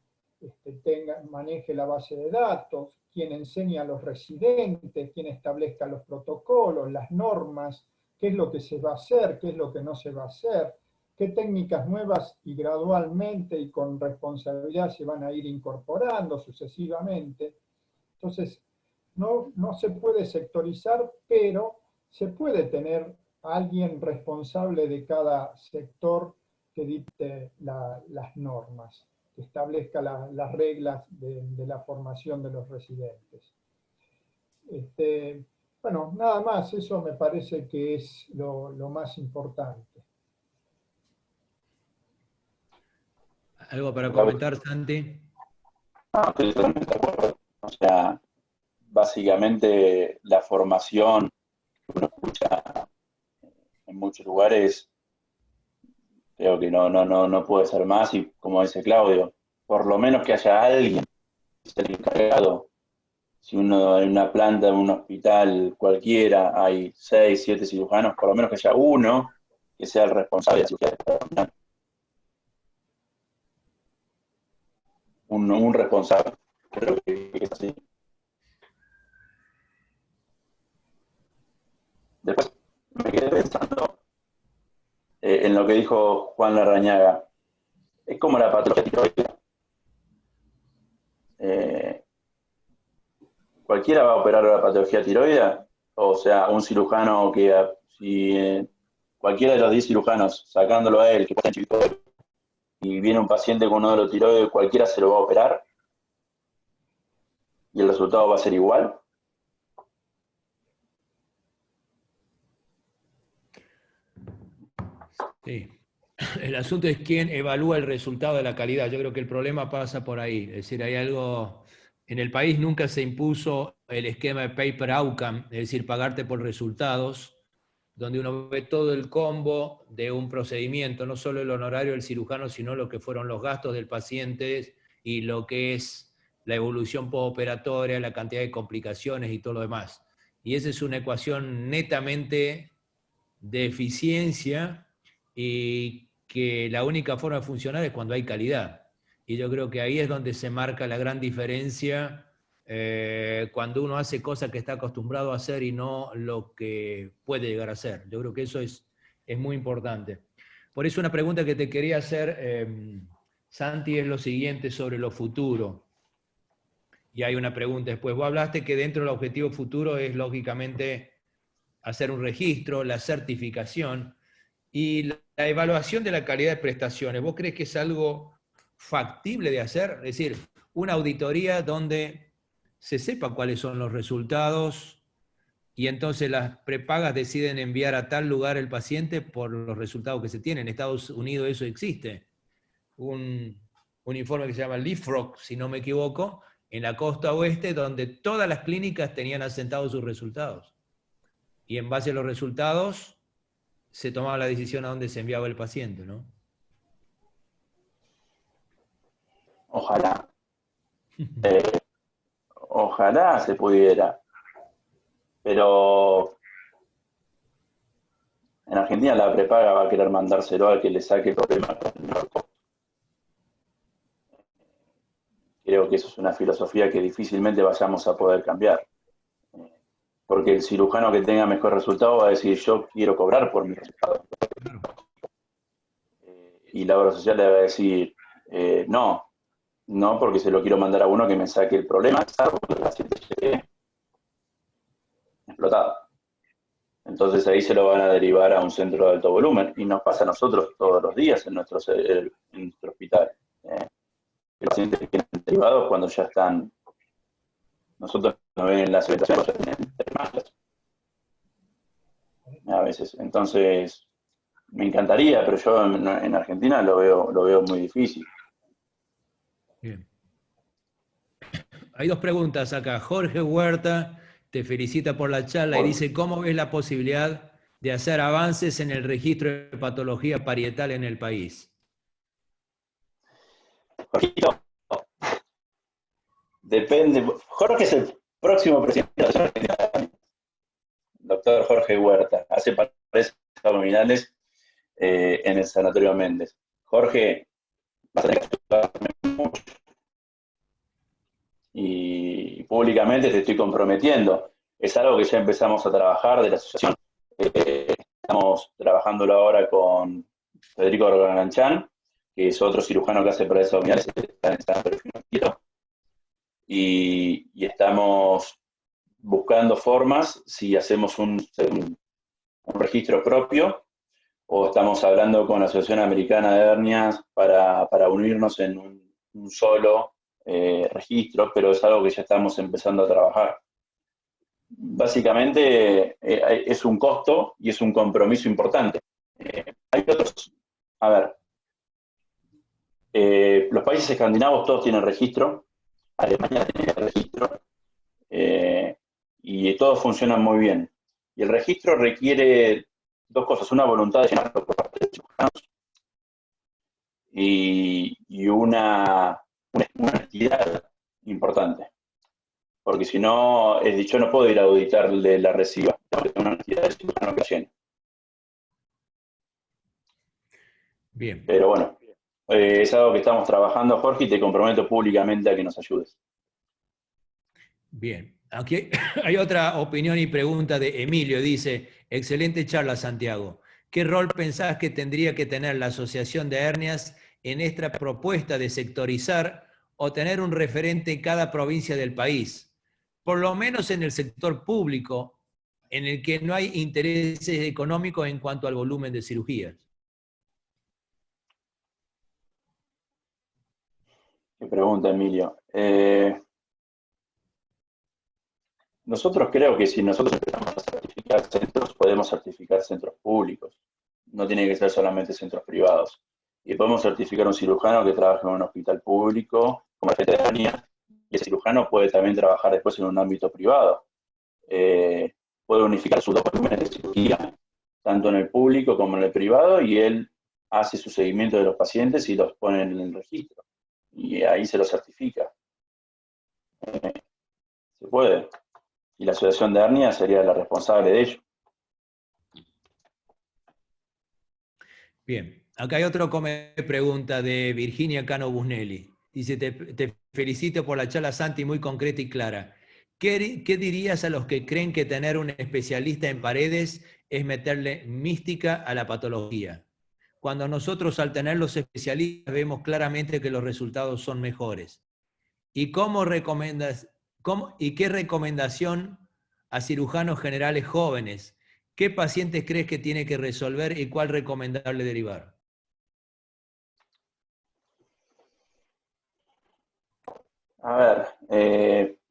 maneje la base de datos, quien enseñe a los residentes, quien establezca los protocolos, las normas, qué es lo que se va a hacer, qué es lo que no se va a hacer, qué técnicas nuevas y gradualmente y con responsabilidad se van a ir incorporando sucesivamente. Entonces, no se puede sectorizar, pero se puede tener a alguien responsable de cada sector que dicte las normas, que establezca las reglas de la formación de los residentes. Bueno, nada más, eso me parece que es lo más importante. ¿Algo para comentar, Santi? No, estoy totalmente de acuerdo. O sea, básicamente la formación que uno escucha en muchos lugares, creo que no puede ser más, y como dice Claudio, por lo menos que haya alguien que sea el encargado. Si uno en una planta, en un hospital cualquiera, hay 6, 7 cirujanos, por lo menos que haya uno que sea el responsable de la cirugía abdominal. Un responsable. Creo que es así. Después me quedé pensando en lo que dijo Juan Larrañaga. Es como la patología tiroidea. ¿Cualquiera va a operar la patología tiroidea? O sea, un cirujano que, si cualquiera de los 10 cirujanos, sacándolo a él, que está en Chivilcoy, y viene un paciente con nódulo tiroideo, cualquiera se lo va a operar, y el resultado va a ser igual. Sí. El asunto es quién evalúa el resultado de la calidad. Yo creo que el problema pasa por ahí. Es decir, hay algo... En el país nunca se impuso el esquema de pay-per outcome, es decir, pagarte por resultados, donde uno ve todo el combo de un procedimiento, no solo el honorario del cirujano, sino lo que fueron los gastos del paciente y lo que es la evolución postoperatoria, la cantidad de complicaciones y todo lo demás. Y esa es una ecuación netamente de eficiencia y que la única forma de funcionar es cuando hay calidad. Y yo creo que ahí es donde se marca la gran diferencia cuando uno hace cosas que está acostumbrado a hacer y no lo que puede llegar a ser. Yo creo que eso es muy importante. Por eso una pregunta que te quería hacer, Santi, es lo siguiente sobre lo futuro. Y hay una pregunta después. Vos hablaste que dentro del objetivo futuro es lógicamente hacer un registro, la certificación y la evaluación de la calidad de prestaciones. ¿Vos crees que es algo factible de hacer? Es decir, una auditoría donde se sepa cuáles son los resultados y entonces las prepagas deciden enviar a tal lugar el paciente por los resultados que se tienen. En Estados Unidos eso existe. Un informe que se llama Leapfrog, si no me equivoco, en la costa oeste, donde todas las clínicas tenían asentados sus resultados. Y en base a los resultados se tomaba la decisión a dónde se enviaba el paciente, ¿no? Ojalá. Ojalá se pudiera. Pero en Argentina la prepaga va a querer mandárselo al que le saque el problema con el menor costo. Creo que eso es una filosofía que difícilmente vayamos a poder cambiar. Porque el cirujano que tenga mejor resultado va a decir, yo quiero cobrar por mi resultado. Y la obra social le va a decir, no, porque se lo quiero mandar a uno que me saque el problema, porque el paciente llegue explotado. Entonces ahí se lo van a derivar a un centro de alto volumen. Y nos pasa a nosotros todos los días en nuestro hospital. Los pacientes que vienen derivados cuando ya están... Nosotros nos ven en la habitación, ya tienen 3 manchas. A veces. Entonces, me encantaría, pero yo en Argentina lo veo muy difícil. Bien. Hay 2 preguntas acá. Jorge Huerta te felicita por la charla y dice, ¿cómo ves la posibilidad de hacer avances en el registro de patología parietal en el país? Jorgito, depende. Jorge es el próximo presidente de la Asociación Argentina de Hernias, doctor Jorge Huerta, hace paredes abdominales en el Sanatorio Méndez. Jorge, vas a tener que ayudarme mucho. Y públicamente te estoy comprometiendo. Es algo que ya empezamos a trabajar de la asociación. Estamos trabajándolo ahora con Federico Organchán, que es otro cirujano que hace paredes abdominales en el Sanatorio Financiero. Y estamos buscando formas si hacemos un registro propio o estamos hablando con la Asociación Americana de Hernias para unirnos en un solo registro, pero es algo que ya estamos empezando a trabajar. Básicamente es un costo y es un compromiso importante. Hay otros, a ver, los países escandinavos todos tienen registro, Alemania tiene registro, y todos funcionan muy bien. Y el registro requiere dos cosas, una voluntad de llenarlo por parte de los cirujanos y una honestidad importante. Porque si no, yo no puedo ir a auditarle la reciba, tengo que tener una honestidad del cirujano que llene. Bien. Pero bueno, es algo que estamos trabajando, Jorge, y te comprometo públicamente a que nos ayudes. Bien. Aquí hay otra opinión y pregunta de Emilio. Dice, excelente charla, Santiago. ¿Qué rol pensás que tendría que tener la Asociación de Hernias en esta propuesta de sectorizar o tener un referente en cada provincia del país? Por lo menos en el sector público, en el que no hay intereses económicos en cuanto al volumen de cirugías. Qué pregunta, Emilio. Nosotros creo que si nosotros empezamos a certificar centros, podemos certificar centros públicos. No tiene que ser solamente centros privados. Y podemos certificar un cirujano que trabaja en un hospital público, como referente de hernias, y ese cirujano puede también trabajar después en un ámbito privado. Puede unificar sus dos volúmenes de cirugía, tanto en el público como en el privado, y él hace su seguimiento de los pacientes y los pone en el registro. Y ahí se los certifica. Se puede. Y la Asociación de Hernias sería la responsable de ello. Bien, acá hay otro pregunta de Virginia Cano Busnelli. Dice, te felicito por la charla, Santi, muy concreta y clara. ¿Qué dirías a los que creen que tener un especialista en paredes es meterle mística a la patología? Cuando nosotros al tener los especialistas vemos claramente que los resultados son mejores. ¿Y qué recomendación a cirujanos generales jóvenes? ¿Qué pacientes crees que tiene que resolver y cuál recomendable derivar? A ver,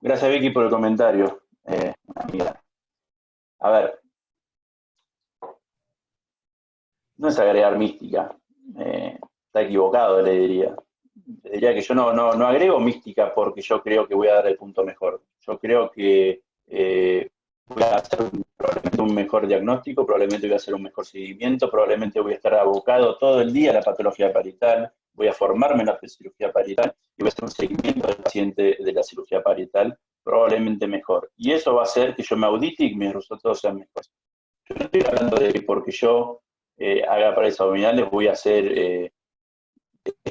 gracias Vicky por el comentario, amiga. A ver, no es agregar mística, está equivocado, le diría. Le diría que yo no agrego mística porque yo creo que voy a dar el punto mejor. Yo creo que voy a hacer probablemente un mejor diagnóstico, probablemente voy a hacer un mejor seguimiento, probablemente voy a estar abocado todo el día a la patología parietal, voy a formarme en la cirugía parietal y voy a hacer un seguimiento del paciente de la cirugía parietal probablemente mejor. Y eso va a hacer que yo me audite y que mis resultados sean mejores. Yo no estoy hablando de que porque yo haga paredes abdominales voy a hacer... es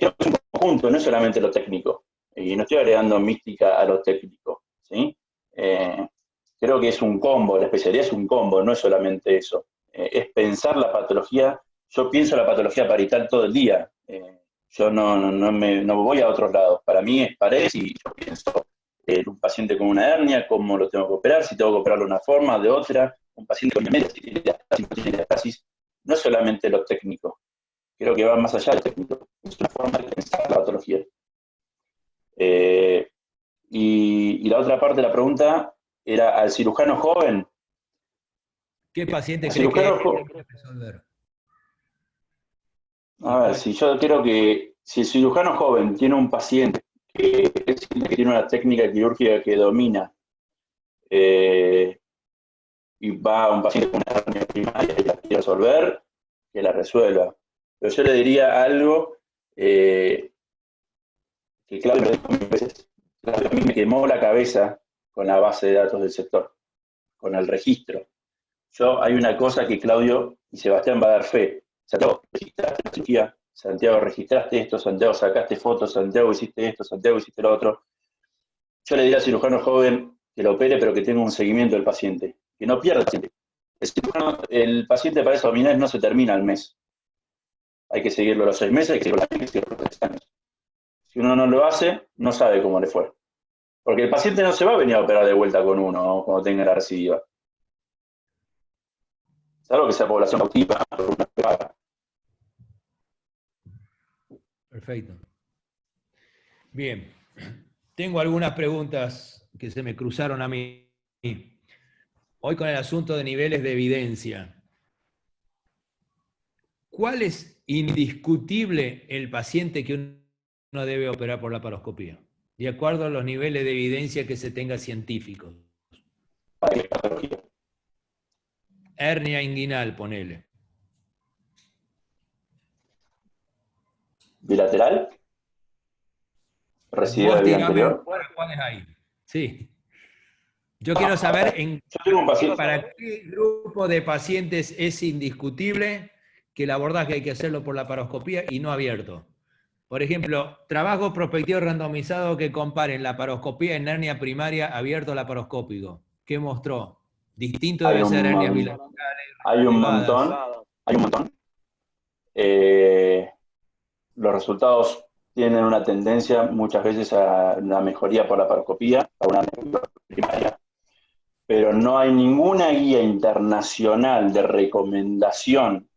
un conjunto, no es solamente lo técnico. Y no estoy agregando mística a lo técnico, ¿sí? Creo que es un combo, la especialidad es un combo, no es solamente eso. Es pensar la patología, yo pienso la patología parietal todo el día. Yo no voy a otros lados. Para mí es paredes y yo pienso en un paciente con una hernia, cómo lo tengo que operar, si tengo que operarlo de una forma, de otra, un paciente con media, si tiene diástasis, no es solamente lo técnico. Creo que va más allá del técnico. Es una forma de pensar la patología. Y la otra parte de la pregunta era al cirujano joven. ¿Qué paciente cree que hay que resolver? A ver, si yo creo que si el cirujano joven tiene un paciente que tiene una técnica quirúrgica que domina y va a un paciente con una hernia primaria y la quiere resolver, que la resuelva. Pero yo le diría algo que Claudio lo dijo mil veces. Claudio a mí me quemó la cabeza con la base de datos del sector, con el registro. Hay una cosa que Claudio y Sebastián va a dar fe. Santiago, registraste la cirugía, Santiago, registraste esto, Santiago, sacaste fotos, Santiago, hiciste esto, Santiago, hiciste lo otro. Yo le diría al cirujano joven que lo opere, pero que tenga un seguimiento del paciente, que no pierda el paciente. El paciente para esos abdominales no se termina al mes. Hay que seguirlo a los 6 meses, hay que seguirlo a los 3 años. Si uno no lo hace, no sabe cómo le fue. Porque el paciente no se va a venir a operar de vuelta con uno, ¿no?, cuando tenga la recidiva. Salvo que sea población cautiva, una privada. Perfecto. Bien. Tengo algunas preguntas que se me cruzaron a mí. Hoy con el asunto de niveles de evidencia. ¿Cuál es indiscutible el paciente que uno debe operar por laparoscopía? De acuerdo a los niveles de evidencia que se tenga científicos. Hernia inguinal, ponele. ¿Bilateral? ¿Recidiva de vida anterior? ¿Cuáles hay? Sí. Yo quiero saber para qué grupo de pacientes es indiscutible que el abordaje hay que hacerlo por laparoscopía y no abierto. Por ejemplo, trabajo prospectivo randomizado que comparen laparoscopía en hernia primaria abierto laparoscópico. ¿Qué mostró? Distinto debe ser hernias bilaterales. Hay un montón. Los resultados tienen una tendencia muchas veces a una mejoría por laparoscopía, a una hernia primaria, pero no hay ninguna guía internacional de recomendación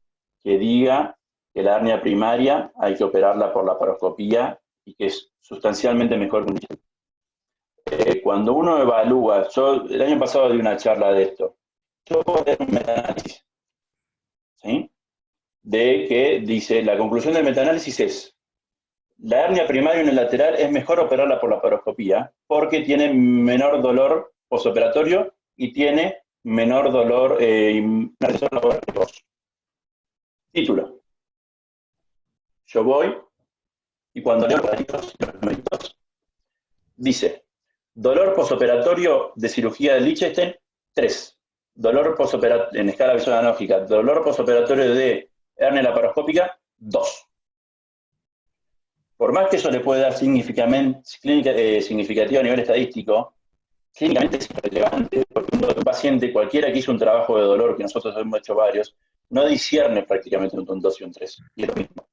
que diga que la hernia primaria hay que operarla por laparoscopía y que es sustancialmente mejor que un cuando uno evalúa, yo el año pasado di una charla de esto, yo puedo hacer un metaanálisis, ¿sí?, de que dice, la conclusión del metaanálisis es, la hernia primaria unilateral es mejor operarla por laparoscopía porque tiene menor dolor postoperatorio y tiene menor dolor Título. Yo voy y cuando leo los numeritos, dice, dolor postoperatorio de cirugía de Lichtenstein, 3. Dolor postoperatorio, en escala visual analógica, dolor postoperatorio de hernia laparoscópica, 2. Por más que eso le puede dar significativo a nivel estadístico, clínicamente es irrelevante, porque un paciente, cualquiera que hizo un trabajo de dolor, que nosotros hemos hecho varios, no discierne prácticamente un 2 y un 3, y es lo mismo.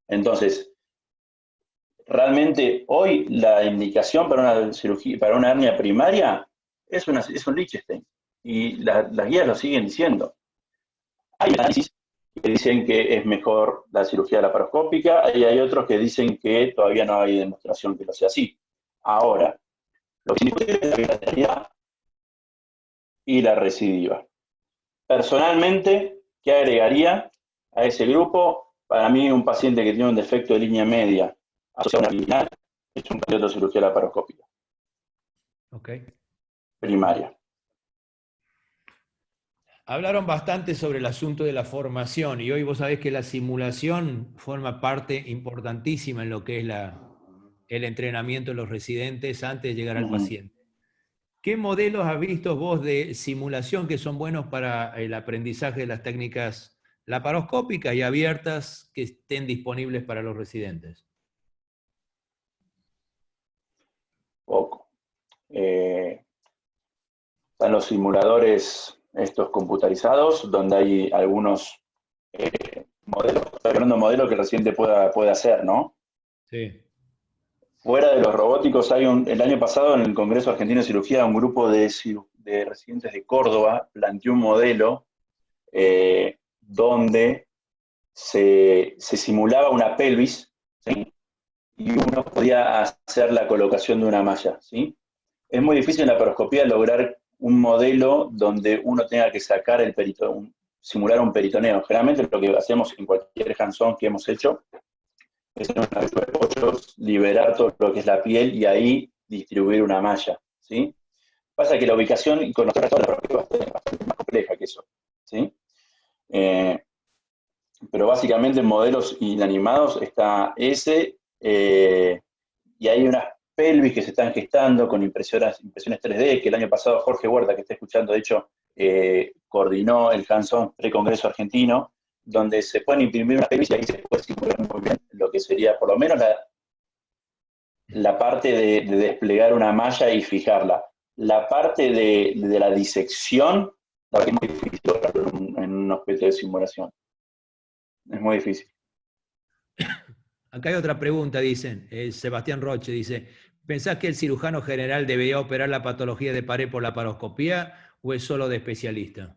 Entonces, realmente hoy la indicación para una cirugía, para una hernia primaria, es un Lichtenstein, y las guías lo siguen diciendo. Hay análisis que dicen que es mejor la cirugía laparoscópica, y hay otros que dicen que todavía no hay demostración que lo sea así. Ahora, lo que indiscutible es la bilateralidad y la recidiva. Personalmente, ¿qué agregaría a ese grupo? Para mí, un paciente que tiene un defecto de línea media asociado a una inguinal es un candidato a cirugía laparoscópica. Ok. Primaria. Hablaron bastante sobre el asunto de la formación y hoy vos sabés que la simulación forma parte importantísima en lo que es el entrenamiento de los residentes antes de llegar al paciente. ¿Qué modelos has visto vos de simulación que son buenos para el aprendizaje de las técnicas laparoscópicas y abiertas que estén disponibles para los residentes? Poco. Están los simuladores estos computarizados, donde hay algunos modelos, estoy hablando de modelos que el residente pueda hacer, ¿no? Sí. Fuera de los robóticos, el año pasado en el Congreso Argentino de Cirugía, un grupo de residentes de Córdoba planteó un modelo donde se simulaba una pelvis, ¿sí?, y uno podía hacer la colocación de una malla, ¿sí? Es muy difícil en la laparoscopía lograr un modelo donde uno tenga que sacar simular un peritoneo. Generalmente lo que hacemos en cualquier hands-on que hemos hecho es en una de pollos, liberar todo lo que es la piel y ahí distribuir una malla, ¿sí? Pasa que la ubicación y conocer toda la laparoscopía es bastante más compleja que eso, ¿sí? Pero básicamente en modelos inanimados está ese, y hay unas pelvis que se están gestando con impresiones 3D, que el año pasado Jorge Huerta, que está escuchando, de hecho, coordinó el Hands-On Precongreso Argentino, donde se pueden imprimir unas pelvis y ahí se puede simular muy bien lo que sería por lo menos la parte de desplegar una malla y fijarla. La parte de la disección, la verdad que es muy difícil lograrlo en un objeto de simulación. Es muy difícil. Acá hay otra pregunta, dicen, Sebastián Roche dice, ¿pensás que el cirujano general debería operar la patología de pared por la paroscopía o es solo de especialista?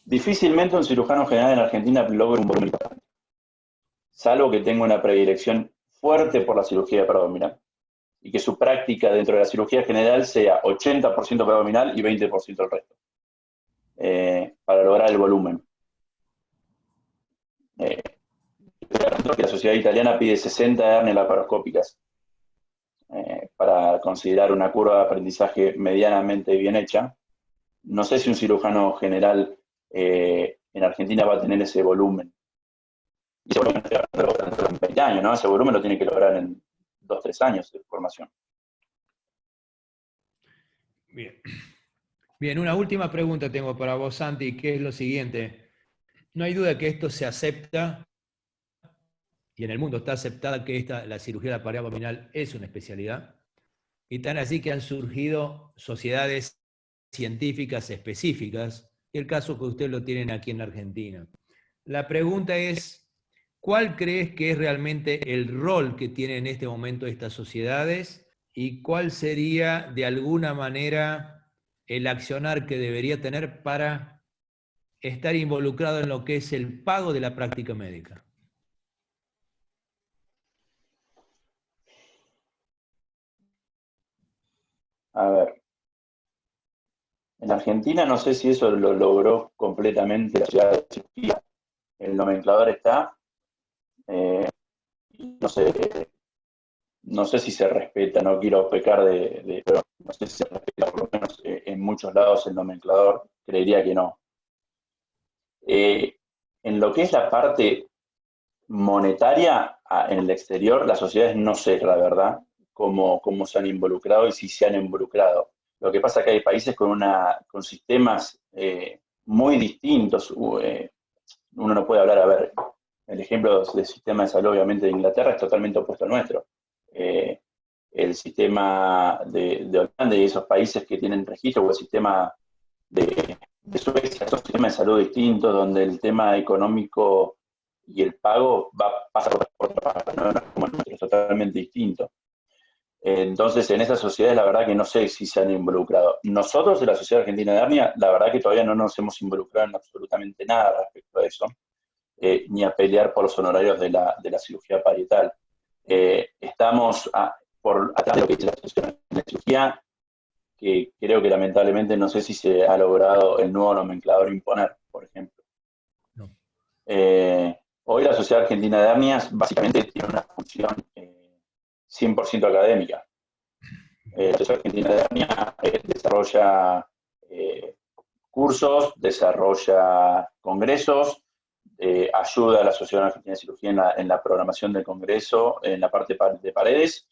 Difícilmente un cirujano general en Argentina logre un volumen importante, salvo que tenga una predilección fuerte por la cirugía paraabdominal y que su práctica dentro de la cirugía general sea 80% paraabdominal y 20% el resto, para lograr el volumen. La sociedad italiana pide 60 hernias laparoscópicas para considerar una curva de aprendizaje medianamente bien hecha. No sé si un cirujano general en Argentina va a tener ese volumen. Y ese volumen lo logra en 20 años, ¿no? Ese volumen lo tiene que lograr en 2-3 años de formación. Bien. Bien, una última pregunta tengo para vos, Santi, que es lo siguiente. No hay duda que esto se acepta, y en el mundo está aceptada que la cirugía de la pared abdominal es una especialidad, y tan así que han surgido sociedades científicas específicas, y el caso que ustedes lo tienen aquí en Argentina. La pregunta es, ¿cuál crees que es realmente el rol que tienen en este momento estas sociedades y cuál sería de alguna manera el accionar que debería tener para estar involucrado en lo que es el pago de la práctica médica? A ver, en Argentina no sé si eso lo logró completamente la ciudad de cirugía. El nomenclador está, no sé si se respeta, no quiero pecar pero no sé si se respeta, por lo menos en muchos lados el nomenclador, creería que no. En lo que es la parte monetaria, en el exterior, las sociedades no sé, la verdad, cómo se han involucrado y si se han involucrado. Lo que pasa es que hay países con sistemas muy distintos. Uno no puede hablar, a ver, el ejemplo del sistema de salud, obviamente, de Inglaterra es totalmente opuesto al nuestro. El sistema de Holanda y esos países que tienen registro, o el sistema de Suecia, son sistemas de salud distintos, donde el tema económico y el pago pasa por otra parte, no es como el nuestro, es totalmente distinto. Entonces, en esas sociedades, la verdad que no sé si se han involucrado. Nosotros, de la Sociedad Argentina de Hernia, la verdad que todavía no nos hemos involucrado en absolutamente nada respecto a eso, ni a pelear por los honorarios de la cirugía parietal. Estamos atrás de lo que dice la Asociación de Cirugía, que creo que lamentablemente no sé si se ha logrado el nuevo nomenclador imponer, por ejemplo. No. Hoy la Sociedad Argentina de Hernias básicamente tiene una función 100% académica. La Sociedad Argentina de Hernias desarrolla cursos, desarrolla congresos, ayuda a la Sociedad Argentina de Cirugía en la programación del congreso, en la parte de paredes,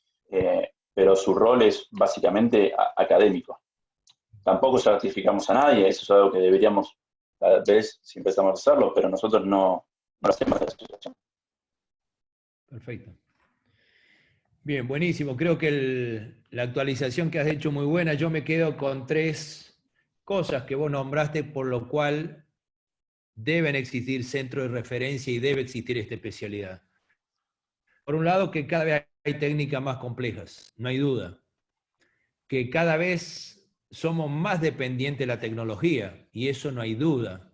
pero su rol es básicamente académico. Tampoco certificamos a nadie, eso es algo que deberíamos, tal vez, si empezamos a hacerlo, pero nosotros no lo hacemos de esa situación. Perfecto. Bien, buenísimo. Creo que la actualización que has hecho muy buena. Yo me quedo con 3 cosas que vos nombraste, por lo cual deben existir centros de referencia y debe existir esta especialidad. Por un lado, que cada vez hay técnicas más complejas, no hay duda. Que cada vez somos más dependientes de la tecnología, y eso no hay duda.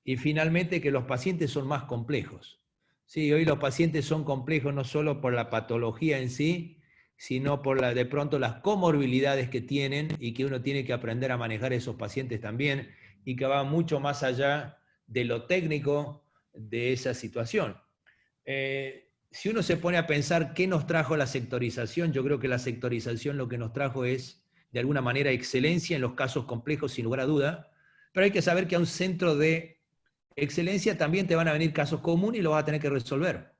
Y finalmente, que los pacientes son más complejos. Sí, hoy los pacientes son complejos no solo por la patología en sí, sino por de pronto las comorbilidades que tienen y que uno tiene que aprender a manejar esos pacientes también y que va mucho más allá de lo técnico de esa situación. Si uno se pone a pensar qué nos trajo la sectorización, yo creo que la sectorización lo que nos trajo es, de alguna manera, excelencia en los casos complejos, sin lugar a duda, pero hay que saber que a un centro de excelencia también te van a venir casos comunes y lo vas a tener que resolver.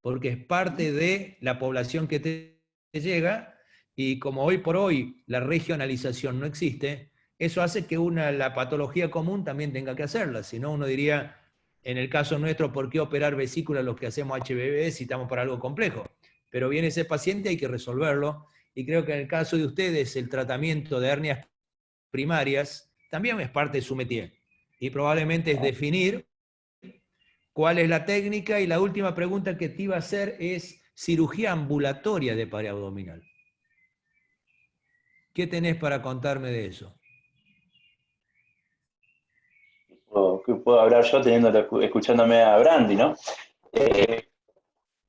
porque es parte de la población que te llega, y como hoy por hoy la regionalización no existe, eso hace que la patología común también tenga que hacerla, si no uno diría, en el caso nuestro, ¿por qué operar vesícula los que hacemos HBV si estamos para algo complejo? Pero viene ese paciente, hay que resolverlo, y creo que en el caso de ustedes el tratamiento de hernias primarias también es parte de su métier, y probablemente es definir cuál es la técnica, y la última pregunta que te iba a hacer es cirugía ambulatoria de pared abdominal. ¿Qué tenés para contarme de eso? ¿Qué puedo hablar yo escuchándome a Brandi, ¿no?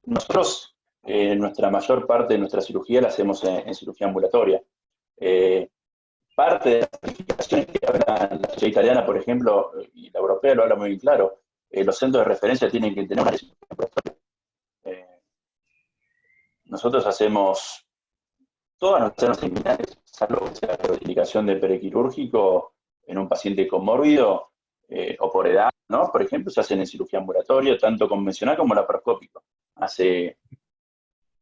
Nosotros, nuestra mayor parte de nuestra cirugía la hacemos en cirugía ambulatoria. Parte de las certificaciones que habla la sociedad italiana, por ejemplo, y la europea lo habla muy bien claro, los centros de referencia tienen que tener una cirugía ambulatoria. Nosotros hacemos todas nuestras seminarios, salvo que sea la indicación de periquirúrgico en un paciente comórbido o por edad, ¿no? Por ejemplo, se hacen en cirugía ambulatoria, tanto convencional como laparoscópico. Hace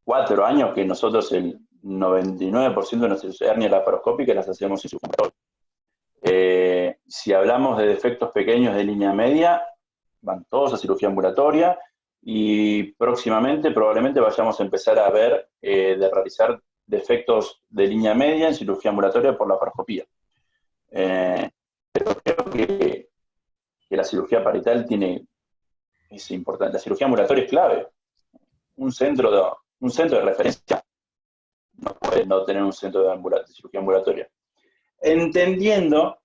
4 años que nosotros el 99% de nuestras hernias laparoscópicas las hacemos en cirugía ambulatoria. Si hablamos de defectos pequeños de línea media, van todos a cirugía ambulatoria, y próximamente probablemente vayamos a empezar a ver de realizar defectos de línea media en cirugía ambulatoria por laparoscopía. Pero creo que la cirugía parietal es importante. La cirugía ambulatoria es clave. Un centro de referencia no puede no tener un centro de cirugía ambulatoria. Entendiendo,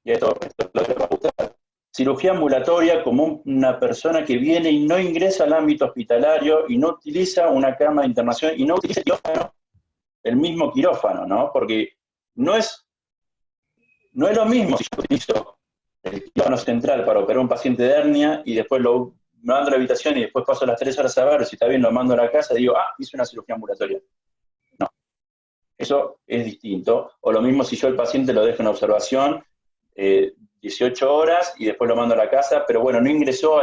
y esto es lo que va a gustar, cirugía ambulatoria como una persona que viene y no ingresa al ámbito hospitalario y no utiliza una cama de internación y no utiliza el mismo quirófano, ¿no? Porque no es lo mismo si yo utilizo el quirófano central para operar un paciente de hernia y después me mando a la habitación y después paso las 3 horas a ver si está bien, lo mando a la casa y digo, hice una cirugía ambulatoria. No, eso es distinto. O lo mismo si yo el paciente lo dejo en observación 18 horas y después lo mando a la casa, pero bueno, no ingresó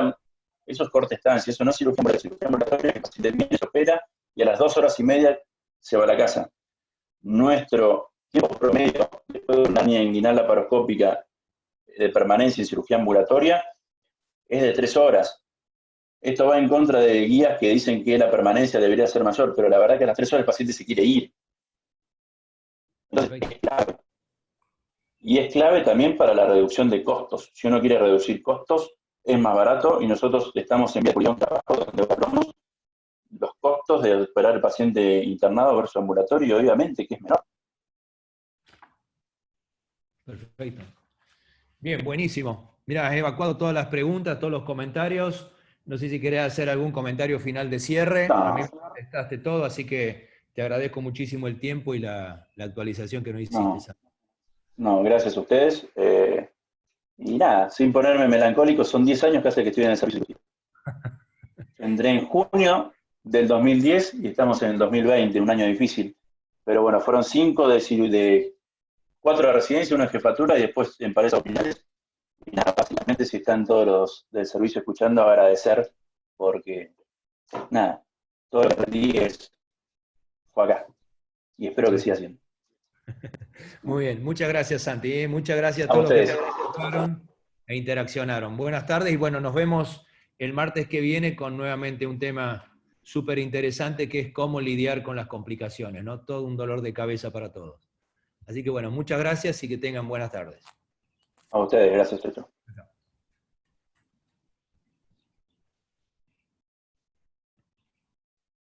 eso es corta estancia, eso no es cirugía ambulatoria. Cirugía ambulatoria, el paciente viene, se opera y a las 2 horas y media se va a la casa. Nuestro tiempo promedio después de una hernia inguinal laparoscópica de permanencia en cirugía ambulatoria es de 3 horas. Esto va en contra de guías que dicen que la permanencia debería ser mayor, pero la verdad es que a las 3 horas el paciente se quiere ir. Entonces, es clave. Y es clave también para la reducción de costos. Si uno quiere reducir costos, es más barato, y nosotros estamos en Villa Trabajo, donde evaluamos los costos de operar al paciente internado versus ambulatorio, y obviamente que es menor. Perfecto. Bien, buenísimo. Mirá, has evacuado todas las preguntas, todos los comentarios. No sé si querés hacer algún comentario final de cierre. No. A mí me contestaste todo, así que te agradezco muchísimo el tiempo y la actualización que nos hiciste. No, gracias a ustedes. Y nada, sin ponerme melancólico, son 10 años que hace que estoy en el servicio. Entré en junio del 2010 y estamos en el 2020, un año difícil. Pero bueno, fueron 4 de residencia, 1 de jefatura y después en parejas opinales. Y nada, básicamente si están todos los del servicio escuchando, agradecer, porque nada, todo lo que aprendí fue acá. Y espero que siga siendo. Muy bien, muchas gracias, Santi. Muchas gracias a todos los que participaron e interaccionaron. Buenas tardes y bueno, nos vemos el martes que viene con nuevamente un tema súper interesante que es cómo lidiar con las complicaciones, ¿no? Todo un dolor de cabeza para todos. Así que bueno, muchas gracias y que tengan buenas tardes. A ustedes, gracias, Checho.